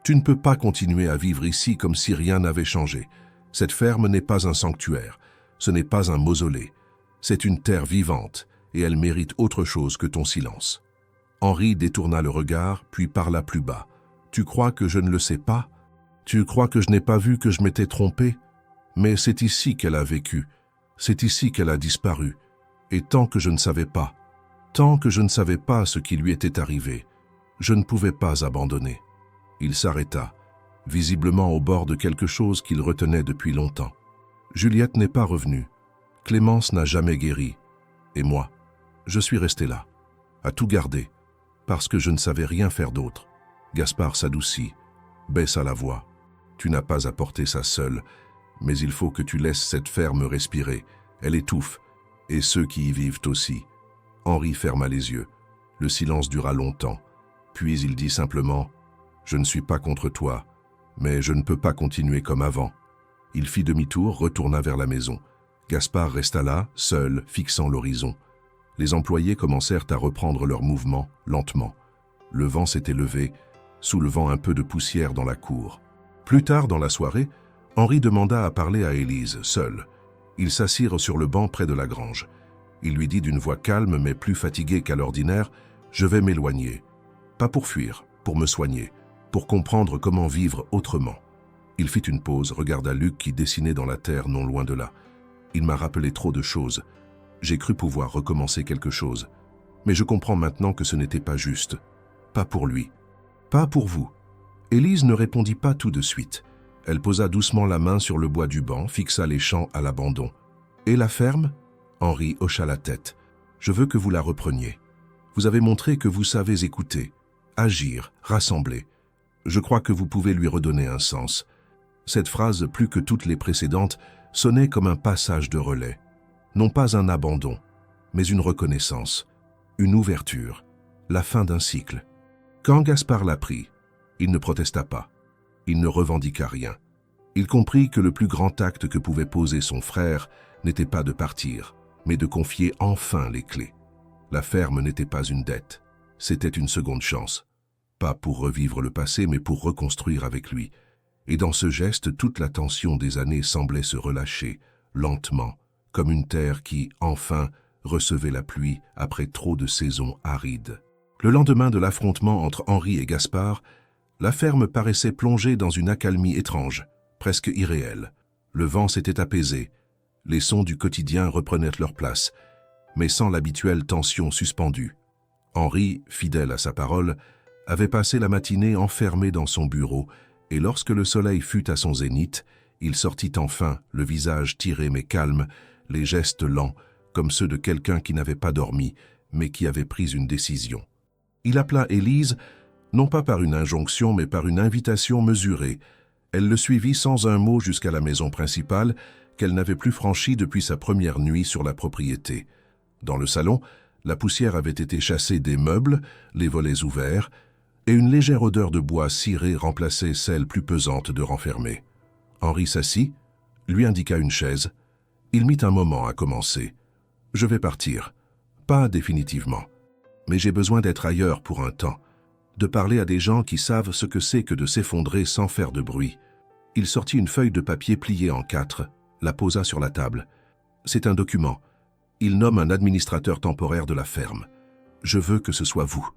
S1: Tu ne peux pas continuer à vivre ici comme si rien n'avait changé. Cette ferme n'est pas un sanctuaire, ce n'est pas un mausolée. C'est une terre vivante, et elle mérite autre chose que ton silence. » Henri détourna le regard, puis parla plus bas. « Tu crois que je ne le sais pas? Tu crois que je n'ai pas vu que je m'étais trompé? Mais c'est ici qu'elle a vécu, c'est ici qu'elle a disparu. Et tant que je ne savais pas, tant que je ne savais pas ce qui lui était arrivé, je ne pouvais pas abandonner. Il s'arrêta, visiblement au bord de quelque chose qu'il retenait depuis longtemps. Juliette n'est pas revenue. Clémence n'a jamais guéri. Et moi, je suis resté là, à tout garder, parce que je ne savais rien faire d'autre. Gaspard s'adoucit, baissa la voix. Tu n'as pas à porter ça seul, mais il faut que tu laisses cette ferme respirer. Elle étouffe, et ceux qui y vivent aussi. Henri ferma les yeux. Le silence dura longtemps. Puis il dit simplement « Je ne suis pas contre toi, mais je ne peux pas continuer comme avant. » Il fit demi-tour, retourna vers la maison. Gaspard resta là, seul, fixant l'horizon. Les employés commencèrent à reprendre leur mouvement, lentement. Le vent s'était levé, soulevant un peu de poussière dans la cour. Plus tard dans la soirée, Henri demanda à parler à Élise, seule. Ils s'assirent sur le banc près de la grange. Il lui dit d'une voix calme mais plus fatiguée qu'à l'ordinaire « Je vais m'éloigner. Pas pour fuir, pour me soigner, pour comprendre comment vivre autrement. » Il fit une pause, regarda Luc qui dessinait dans la terre non loin de là. Il m'a rappelé trop de choses. J'ai cru pouvoir recommencer quelque chose. Mais je comprends maintenant que ce n'était pas juste. Pas pour lui. Pas pour vous. Élise ne répondit pas tout de suite. Elle posa doucement la main sur le bois du banc, fixa les champs à l'abandon. « Et la ferme ?» Henri hocha la tête. « Je veux que vous la repreniez. Vous avez montré que vous savez écouter, agir, rassembler. Je crois que vous pouvez lui redonner un sens. » Cette phrase, plus que toutes les précédentes, sonnait comme un passage de relais. Non pas un abandon, mais une reconnaissance, une ouverture, la fin d'un cycle. Quand Gaspard l'apprit, il ne protesta pas. Il ne revendiqua rien. Il comprit que le plus grand acte que pouvait poser son frère n'était pas de partir, mais de confier enfin les clés. La ferme n'était pas une dette, c'était une seconde chance. Pas pour revivre le passé, mais pour reconstruire avec lui. Et dans ce geste, toute la tension des années semblait se relâcher, lentement, comme une terre qui, enfin, recevait la pluie après trop de saisons arides. Le lendemain de l'affrontement entre Henri et Gaspard, la ferme paraissait plongée dans une accalmie étrange, presque irréelle. Le vent s'était apaisé, les sons du quotidien reprenaient leur place, mais sans l'habituelle tension suspendue. Henri, fidèle à sa parole, avait passé la matinée enfermé dans son bureau, et lorsque le soleil fut à son zénith, il sortit enfin, le visage tiré mais calme, les gestes lents, comme ceux de quelqu'un qui n'avait pas dormi, mais qui avait pris une décision. Il appela Élise, non pas par une injonction, mais par une invitation mesurée. Elle le suivit sans un mot jusqu'à la maison principale, qu'elle n'avait plus franchie depuis sa première nuit sur la propriété. Dans le salon, la poussière avait été chassée des meubles, les volets ouverts, et une légère odeur de bois ciré remplaçait celle plus pesante de renfermé. Henri s'assit, lui indiqua une chaise. Il mit un moment à commencer. « Je vais partir. Pas définitivement. Mais j'ai besoin d'être ailleurs pour un temps, de parler à des gens qui savent ce que c'est que de s'effondrer sans faire de bruit. » Il sortit une feuille de papier pliée en 4, la posa sur la table. « C'est un document. Il nomme un administrateur temporaire de la ferme. Je veux que ce soit vous. »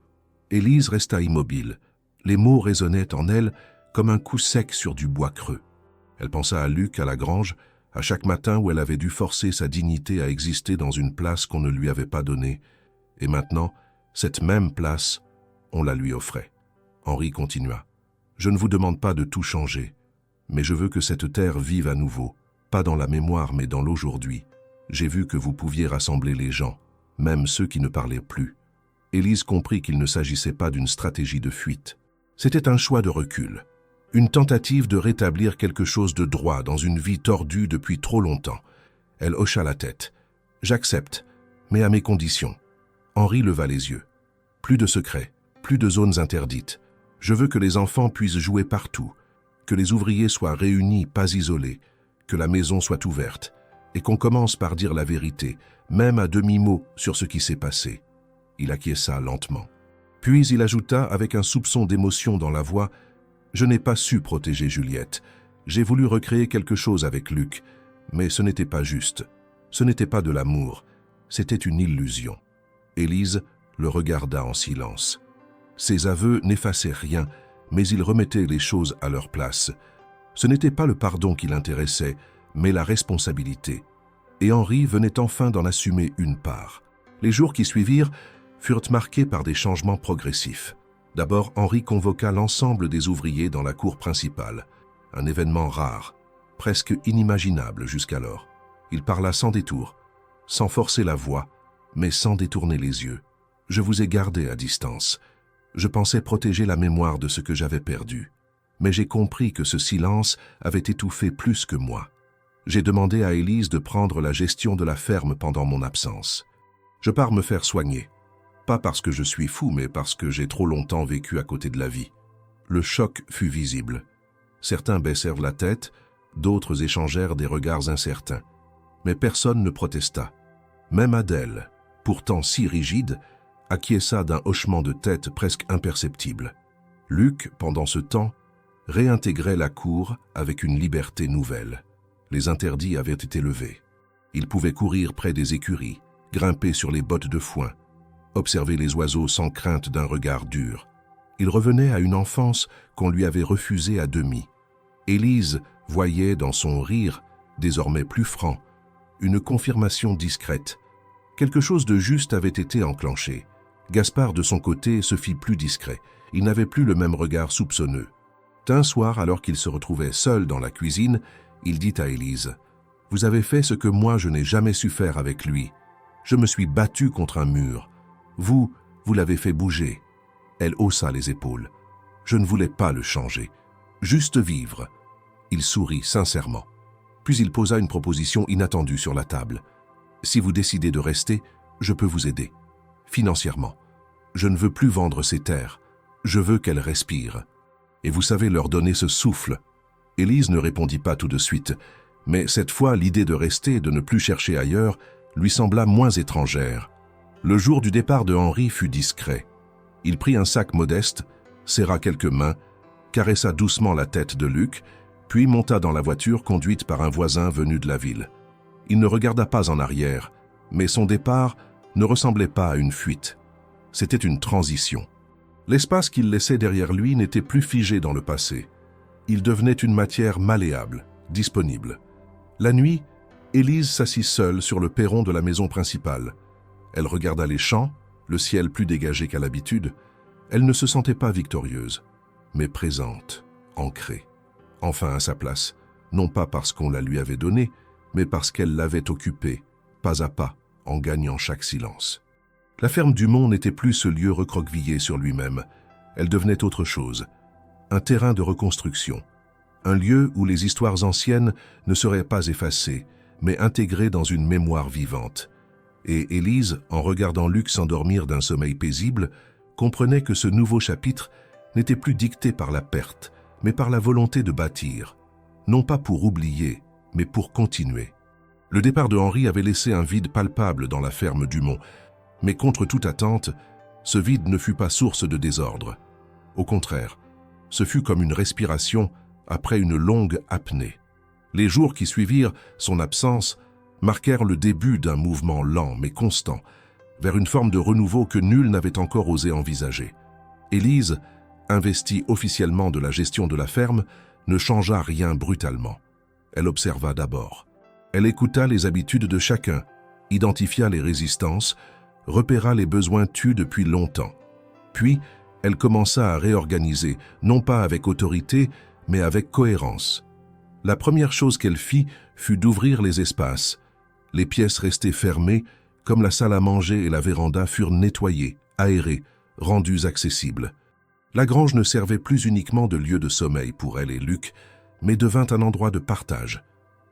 S1: Élise resta immobile. Les mots résonnaient en elle comme un coup sec sur du bois creux. Elle pensa à Luc, à la grange, à chaque matin où elle avait dû forcer sa dignité à exister dans une place qu'on ne lui avait pas donnée. Et maintenant, cette même place, on la lui offrait. Henri continua. « Je ne vous demande pas de tout changer, mais je veux que cette terre vive à nouveau, pas dans la mémoire mais dans l'aujourd'hui. J'ai vu que vous pouviez rassembler les gens, même ceux qui ne parlaient plus. » Élise comprit qu'il ne s'agissait pas d'une stratégie de fuite. C'était un choix de recul, une tentative de rétablir quelque chose de droit dans une vie tordue depuis trop longtemps. Elle hocha la tête. « J'accepte, mais à mes conditions. » Henri leva les yeux. « Plus de secrets, plus de zones interdites. Je veux que les enfants puissent jouer partout, que les ouvriers soient réunis, pas isolés, que la maison soit ouverte, et qu'on commence par dire la vérité, même à demi-mot sur ce qui s'est passé. » Il acquiesça lentement. Puis il ajouta avec un soupçon d'émotion dans la voix « Je n'ai pas su protéger Juliette. J'ai voulu recréer quelque chose avec Luc, mais ce n'était pas juste. Ce n'était pas de l'amour. C'était une illusion. » Élise le regarda en silence. Ses aveux n'effaçaient rien, mais ils remettaient les choses à leur place. Ce n'était pas le pardon qui l'intéressait, mais la responsabilité. Et Henri venait enfin d'en assumer une part. Les jours qui suivirent furent marqués par des changements progressifs. D'abord, Henri convoqua l'ensemble des ouvriers dans la cour principale, un événement rare, presque inimaginable jusqu'alors. Il parla sans détour, sans forcer la voix, mais sans détourner les yeux. « Je vous ai gardé à distance. Je pensais protéger la mémoire de ce que j'avais perdu. Mais j'ai compris que ce silence avait étouffé plus que moi. J'ai demandé à Élise de prendre la gestion de la ferme pendant mon absence. Je pars me faire soigner. Pas parce que je suis fou, mais parce que j'ai trop longtemps vécu à côté de la vie. » Le choc fut visible. Certains baissèrent la tête, d'autres échangèrent des regards incertains. Mais personne ne protesta. Même Adèle, pourtant si rigide, acquiesça d'un hochement de tête presque imperceptible. Luc, pendant ce temps, réintégrait la cour avec une liberté nouvelle. Les interdits avaient été levés. Il pouvait courir près des écuries, grimper sur les bottes de foin, observer les oiseaux sans crainte d'un regard dur. Il revenait à une enfance qu'on lui avait refusée à demi. Élise voyait dans son rire, désormais plus franc, une confirmation discrète. Quelque chose de juste avait été enclenché. Gaspard, de son côté, se fit plus discret. Il n'avait plus le même regard soupçonneux. Un soir, alors qu'il se retrouvait seul dans la cuisine, il dit à Élise : « Vous avez fait ce que moi je n'ai jamais su faire avec lui. Je me suis battu contre un mur. Vous l'avez fait bouger. » Elle haussa les épaules. « Je ne voulais pas le changer. Juste vivre. » Il sourit sincèrement. Puis il posa une proposition inattendue sur la table. « Si vous décidez de rester, je peux vous aider. Financièrement. Je ne veux plus vendre ces terres. Je veux qu'elles respirent. Et vous savez leur donner ce souffle. » Élise ne répondit pas tout de suite, mais cette fois l'idée de rester et de ne plus chercher ailleurs lui sembla moins étrangère. Le jour du départ de Henri fut discret. Il prit un sac modeste, serra quelques mains, caressa doucement la tête de Luc, puis monta dans la voiture conduite par un voisin venu de la ville. Il ne regarda pas en arrière, mais son départ ne ressemblait pas à une fuite. C'était une transition. L'espace qu'il laissait derrière lui n'était plus figé dans le passé. Il devenait une matière malléable, disponible. La nuit, Élise s'assit seule sur le perron de la maison principale. Elle regarda les champs, le ciel plus dégagé qu'à l'habitude. Elle ne se sentait pas victorieuse, mais présente, ancrée, enfin à sa place, non pas parce qu'on la lui avait donnée, mais parce qu'elle l'avait occupée, pas à pas, en gagnant chaque silence. La ferme Dumont n'était plus ce lieu recroquevillé sur lui-même. Elle devenait autre chose, un terrain de reconstruction, un lieu où les histoires anciennes ne seraient pas effacées, mais intégrées dans une mémoire vivante. Et Élise, en regardant Luc s'endormir d'un sommeil paisible, comprenait que ce nouveau chapitre n'était plus dicté par la perte, mais par la volonté de bâtir, non pas pour oublier, mais pour continuer. Le départ de Henri avait laissé un vide palpable dans la ferme Dumont, mais contre toute attente, ce vide ne fut pas source de désordre. Au contraire, ce fut comme une respiration après une longue apnée. Les jours qui suivirent son absence marquèrent le début d'un mouvement lent mais constant, vers une forme de renouveau que nul n'avait encore osé envisager. Élise, investie officiellement de la gestion de la ferme, ne changea rien brutalement. Elle observa d'abord. Elle écouta les habitudes de chacun, identifia les résistances, repéra les besoins tus depuis longtemps. Puis, elle commença à réorganiser, non pas avec autorité, mais avec cohérence. La première chose qu'elle fit fut d'ouvrir les espaces. Les pièces restées fermées, comme la salle à manger et la véranda, furent nettoyées, aérées, rendues accessibles. La grange ne servait plus uniquement de lieu de sommeil pour elle et Luc, mais devint un endroit de partage,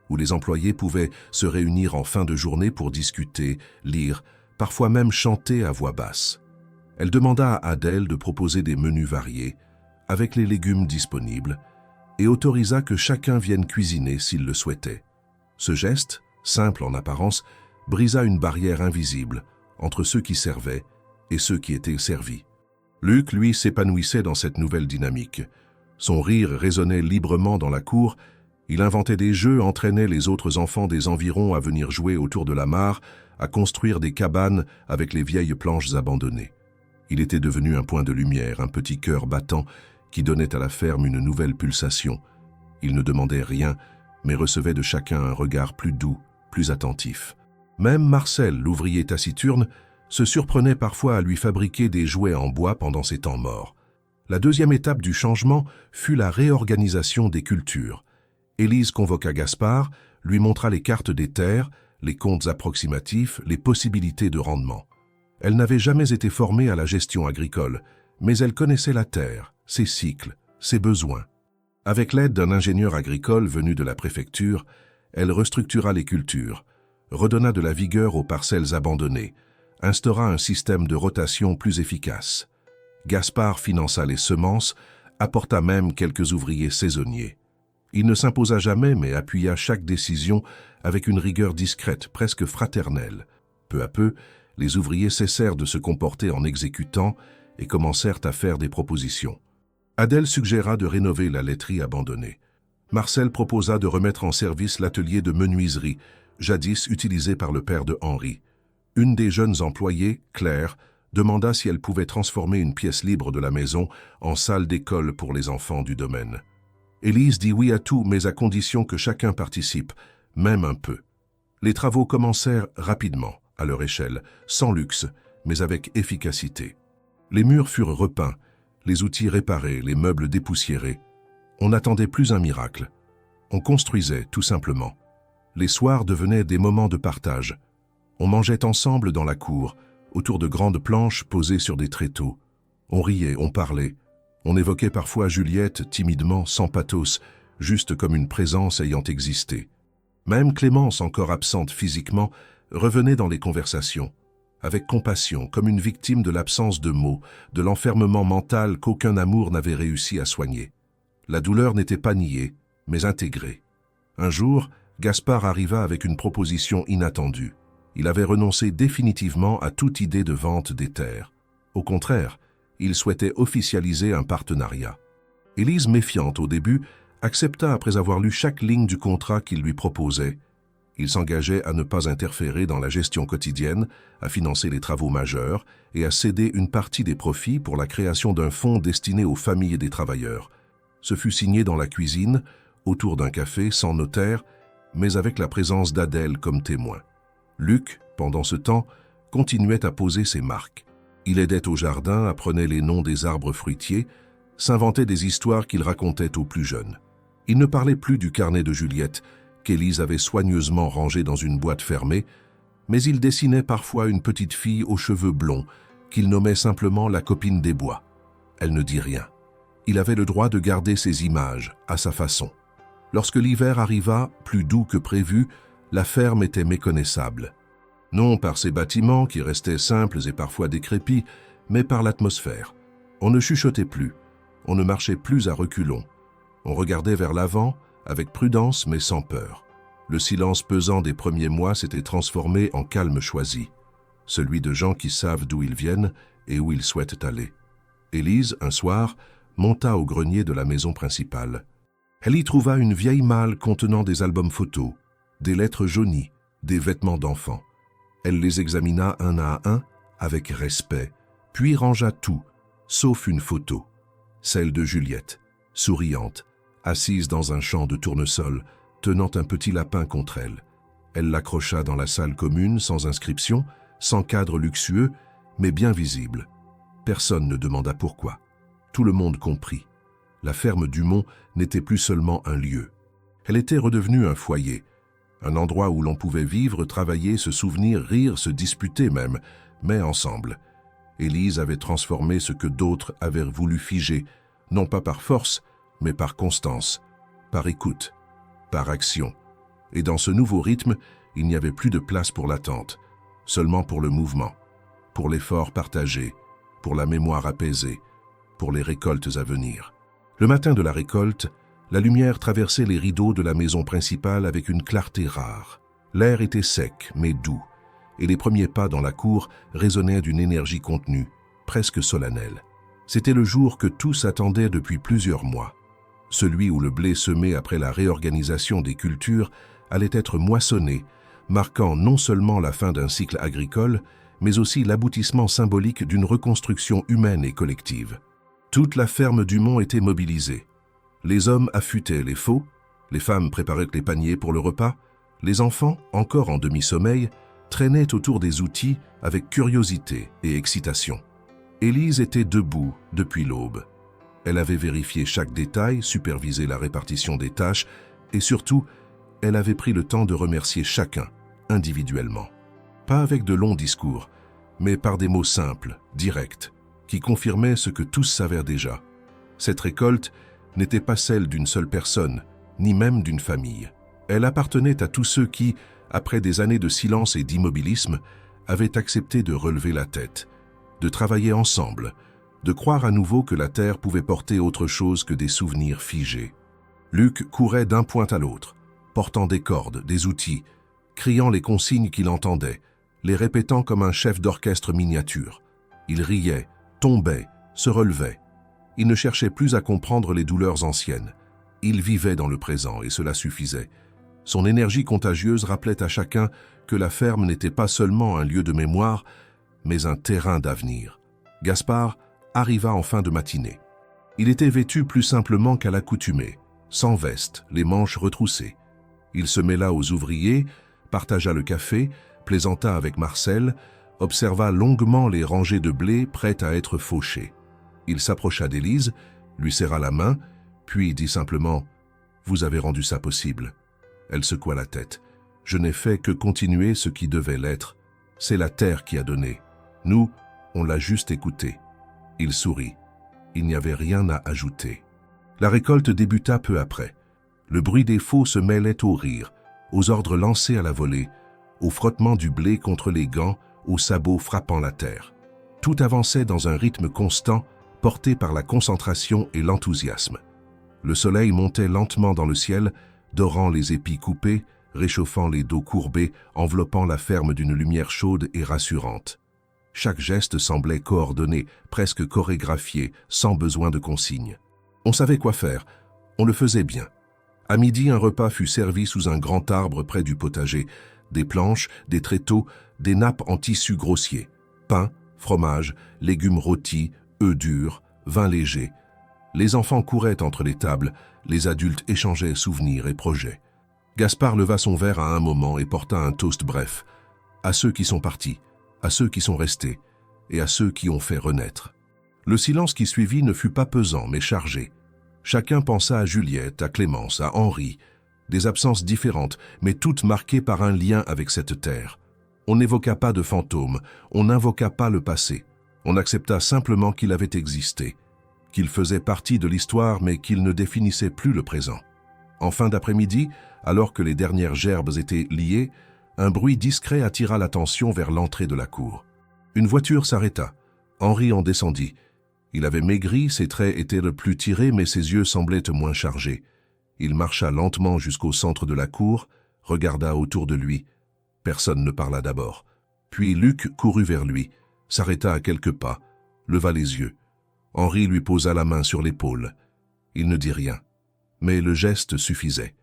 S1: où les employés pouvaient se réunir en fin de journée pour discuter, lire, parfois même chanter à voix basse. Elle demanda à Adèle de proposer des menus variés, avec les légumes disponibles, et autorisa que chacun vienne cuisiner s'il le souhaitait. Ce geste, simple en apparence, brisa une barrière invisible entre ceux qui servaient et ceux qui étaient servis. Luc, lui, s'épanouissait dans cette nouvelle dynamique. Son rire résonnait librement dans la cour, il inventait des jeux, entraînait les autres enfants des environs à venir jouer autour de la mare, à construire des cabanes avec les vieilles planches abandonnées. Il était devenu un point de lumière, un petit cœur battant qui donnait à la ferme une nouvelle pulsation. Il ne demandait rien, mais recevait de chacun un regard plus doux, plus attentif. Même Marcel, l'ouvrier taciturne, se surprenait parfois à lui fabriquer des jouets en bois pendant ses temps morts. La deuxième étape du changement fut la réorganisation des cultures. Élise convoqua Gaspard, lui montra les cartes des terres, les comptes approximatifs, les possibilités de rendement. Elle n'avait jamais été formée à la gestion agricole, mais elle connaissait la terre, ses cycles, ses besoins. Avec l'aide d'un ingénieur agricole venu de la préfecture, elle restructura les cultures, redonna de la vigueur aux parcelles abandonnées, instaura un système de rotation plus efficace. Gaspard finança les semences, apporta même quelques ouvriers saisonniers. Il ne s'imposa jamais mais appuya chaque décision avec une rigueur discrète, presque fraternelle. Peu à peu, les ouvriers cessèrent de se comporter en exécutants et commencèrent à faire des propositions. Adèle suggéra de rénover la laiterie abandonnée. Marcel proposa de remettre en service l'atelier de menuiserie, jadis utilisé par le père de Henri. Une des jeunes employées, Claire, demanda si elle pouvait transformer une pièce libre de la maison en salle d'école pour les enfants du domaine. Élise dit oui à tout, mais à condition que chacun participe, même un peu. Les travaux commencèrent rapidement, à leur échelle, sans luxe, mais avec efficacité. Les murs furent repeints, les outils réparés, les meubles dépoussiérés. On n'attendait plus un miracle. On construisait, tout simplement. Les soirs devenaient des moments de partage. On mangeait ensemble dans la cour, autour de grandes planches posées sur des tréteaux. On riait, on parlait. On évoquait parfois Juliette timidement, sans pathos, juste comme une présence ayant existé. Même Clémence, encore absente physiquement, revenait dans les conversations, avec compassion, comme une victime de l'absence de mots, de l'enfermement mental qu'aucun amour n'avait réussi à soigner. La douleur n'était pas niée, mais intégrée. Un jour, Gaspard arriva avec une proposition inattendue. Il avait renoncé définitivement à toute idée de vente des terres. Au contraire, il souhaitait officialiser un partenariat. Élise, méfiante au début, accepta après avoir lu chaque ligne du contrat qu'il lui proposait. Il s'engageait à ne pas interférer dans la gestion quotidienne, à financer les travaux majeurs et à céder une partie des profits pour la création d'un fonds destiné aux familles des travailleurs. Ce fut signé dans la cuisine, autour d'un café, sans notaire, mais avec la présence d'Adèle comme témoin. Luc, pendant ce temps, continuait à poser ses marques. Il aidait au jardin, apprenait les noms des arbres fruitiers, s'inventait des histoires qu'il racontait aux plus jeunes. Il ne parlait plus du carnet de Juliette, qu'Élise avait soigneusement rangé dans une boîte fermée, mais il dessinait parfois une petite fille aux cheveux blonds, qu'il nommait simplement la copine des bois. Elle ne dit rien. Il avait le droit de garder ses images, à sa façon. Lorsque l'hiver arriva, plus doux que prévu, la ferme était méconnaissable. Non par ses bâtiments, qui restaient simples et parfois décrépits, mais par l'atmosphère. On ne chuchotait plus, on ne marchait plus à reculons. On regardait vers l'avant, avec prudence mais sans peur. Le silence pesant des premiers mois s'était transformé en calme choisi, celui de gens qui savent d'où ils viennent et où ils souhaitent aller. Élise, un soir, monta au grenier de la maison principale. Elle y trouva une vieille malle contenant des albums photos, des lettres jaunies, des vêtements d'enfants. Elle les examina un à un, avec respect, puis rangea tout, sauf une photo, celle de Juliette, souriante, assise dans un champ de tournesol, tenant un petit lapin contre elle. Elle l'accrocha dans la salle commune, sans inscription, sans cadre luxueux, mais bien visible. Personne ne demanda pourquoi. Tout le monde comprit. La ferme Dumont n'était plus seulement un lieu. Elle était redevenue un foyer, un endroit où l'on pouvait vivre, travailler, se souvenir, rire, se disputer même, mais ensemble. Élise avait transformé ce que d'autres avaient voulu figer, non pas par force, mais par constance, par écoute, par action. Et dans ce nouveau rythme, il n'y avait plus de place pour l'attente, seulement pour le mouvement, pour l'effort partagé, pour la mémoire apaisée, pour les récoltes à venir. Le matin de la récolte, la lumière traversait les rideaux de la maison principale avec une clarté rare. L'air était sec, mais doux, et les premiers pas dans la cour résonnaient d'une énergie contenue, presque solennelle. C'était le jour que tous attendaient depuis plusieurs mois. Celui où le blé semé après la réorganisation des cultures allait être moissonné, marquant non seulement la fin d'un cycle agricole, mais aussi l'aboutissement symbolique d'une reconstruction humaine et collective. Toute la ferme Dumont était mobilisée. Les hommes affûtaient les faux, Les femmes préparaient les paniers pour le repas. Les enfants, encore en demi-sommeil, traînaient autour des outils avec curiosité et excitation. Élise était debout depuis l'aube. Elle avait vérifié chaque détail, supervisé la répartition des tâches et surtout, elle avait pris le temps de remercier chacun, individuellement. Pas avec de longs discours, mais par des mots simples, directs, qui confirmaient ce que tous savaient déjà. Cette récolte n'était pas celle d'une seule personne, ni même d'une famille. Elle appartenait à tous ceux qui, après des années de silence et d'immobilisme, avaient accepté de relever la tête, de travailler ensemble, de croire à nouveau que la terre pouvait porter autre chose que des souvenirs figés. Luc courait d'un point à l'autre, portant des cordes, des outils, criant les consignes qu'il entendait, les répétant comme un chef d'orchestre miniature. Il riait, tombait, se relevait. Il ne cherchait plus à comprendre les douleurs anciennes. Il vivait dans le présent et cela suffisait. Son énergie contagieuse rappelait à chacun que la ferme n'était pas seulement un lieu de mémoire, mais un terrain d'avenir. Gaspard arriva en fin de matinée. Il était vêtu plus simplement qu'à l'accoutumée, sans veste, les manches retroussées. Il se mêla aux ouvriers, partagea le café, plaisanta avec Marcel, observa longuement les rangées de blé prêtes à être fauchées. Il s'approcha d'Élise, lui serra la main, puis dit simplement « Vous avez rendu ça possible ». Elle secoua la tête. « Je n'ai fait que continuer ce qui devait l'être. C'est la terre qui a donné. Nous, on l'a juste écouté. » Il sourit. Il n'y avait rien à ajouter. La récolte débuta peu après. Le bruit des faux se mêlait aux rires, aux ordres lancés à la volée, au frottement du blé contre les gants, aux sabots frappant la terre. Tout avançait dans un rythme constant, porté par la concentration et l'enthousiasme. Le soleil montait lentement dans le ciel, dorant les épis coupés, réchauffant les dos courbés, enveloppant la ferme d'une lumière chaude et rassurante. Chaque geste semblait coordonné, presque chorégraphié, sans besoin de consignes. On savait quoi faire, on le faisait bien. À midi, un repas fut servi sous un grand arbre près du potager, des planches, des tréteaux, des nappes en tissu grossier, pain, fromage, légumes rôtis, œufs durs, vin léger. Les enfants couraient entre les tables, les adultes échangeaient souvenirs et projets. Gaspard leva son verre à un moment et porta un toast bref. À ceux qui sont partis, à ceux qui sont restés, et à ceux qui ont fait renaître. Le silence qui suivit ne fut pas pesant, mais chargé. Chacun pensa à Juliette, à Clémence, à Henri, des absences différentes, mais toutes marquées par un lien avec cette terre. On n'évoqua pas de fantômes, on n'invoqua pas le passé. On accepta simplement qu'il avait existé, qu'il faisait partie de l'histoire, mais qu'il ne définissait plus le présent. En fin d'après-midi, alors que les dernières gerbes étaient liées, un bruit discret attira l'attention vers l'entrée de la cour. Une voiture s'arrêta. Henri en descendit. Il avait maigri, ses traits étaient le plus tirés, mais ses yeux semblaient moins chargés. Il marcha lentement jusqu'au centre de la cour, regarda autour de lui. Personne ne parla d'abord. Puis Luc courut vers lui, s'arrêta à quelques pas, leva les yeux. Henri lui posa la main sur l'épaule. Il ne dit rien, mais le geste suffisait.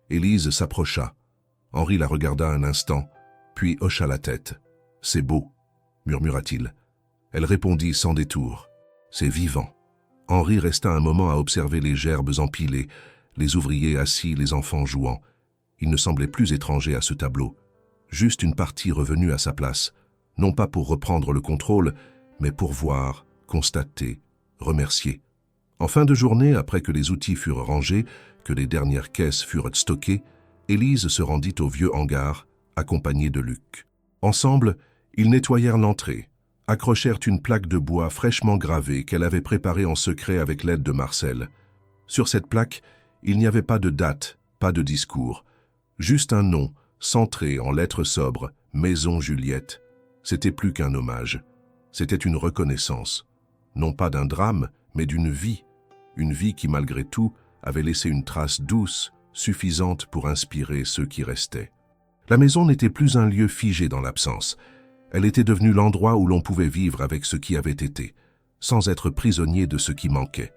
S1: Élise s'approcha. Henri la regarda un instant, puis hocha la tête. « C'est beau », murmura-t-il. Elle répondit sans détour. « C'est vivant ». Henri resta un moment à observer les gerbes empilées, les ouvriers assis, les enfants jouant. Il ne semblait plus étranger à ce tableau. Juste une partie revenue à sa place, non pas pour reprendre le contrôle, mais pour voir, constater, remercier. En fin de journée, après que les outils furent rangés, que les dernières caisses furent stockées, Élise se rendit au vieux hangar, accompagnée de Luc. Ensemble, ils nettoyèrent l'entrée, accrochèrent une plaque de bois fraîchement gravée qu'elle avait préparée en secret avec l'aide de Marcel. Sur cette plaque, il n'y avait pas de date, pas de discours, juste un nom, centré en lettres sobres, Maison Juliette. C'était plus qu'un hommage, c'était une reconnaissance, non pas d'un drame, mais d'une vie. Une vie qui, malgré tout, avait laissé une trace douce, suffisante pour inspirer ceux qui restaient. La maison n'était plus un lieu figé dans l'absence. Elle était devenue l'endroit où l'on pouvait vivre avec ce qui avait été, sans être prisonnier de ce qui manquait.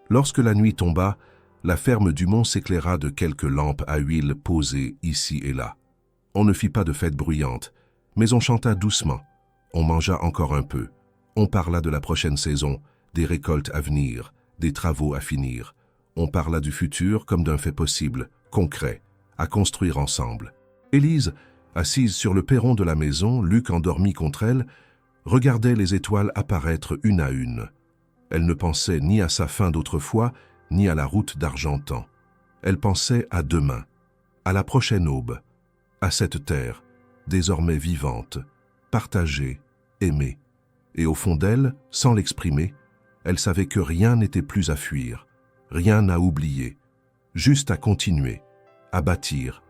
S1: Lorsque la nuit tomba, la ferme du Mont s'éclaira de quelques lampes à huile posées ici et là. On ne fit pas de fête bruyante, mais on chanta doucement. On mangea encore un peu. On parla de la prochaine saison, des récoltes à venir, des travaux à finir. On parla du futur comme d'un fait possible, concret, à construire ensemble. Élise, assise sur le perron de la maison, Luc endormi contre elle, regardait les étoiles apparaître une à une. Elle ne pensait ni à sa fin d'autrefois, ni à la route d'Argentan. Elle pensait à demain, à la prochaine aube, à cette terre, désormais vivante, partagée, aimée. Et au fond d'elle, sans l'exprimer, elle savait que rien n'était plus à fuir, rien à oublier, juste à continuer, à bâtir,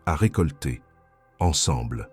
S1: à récolter, ensemble.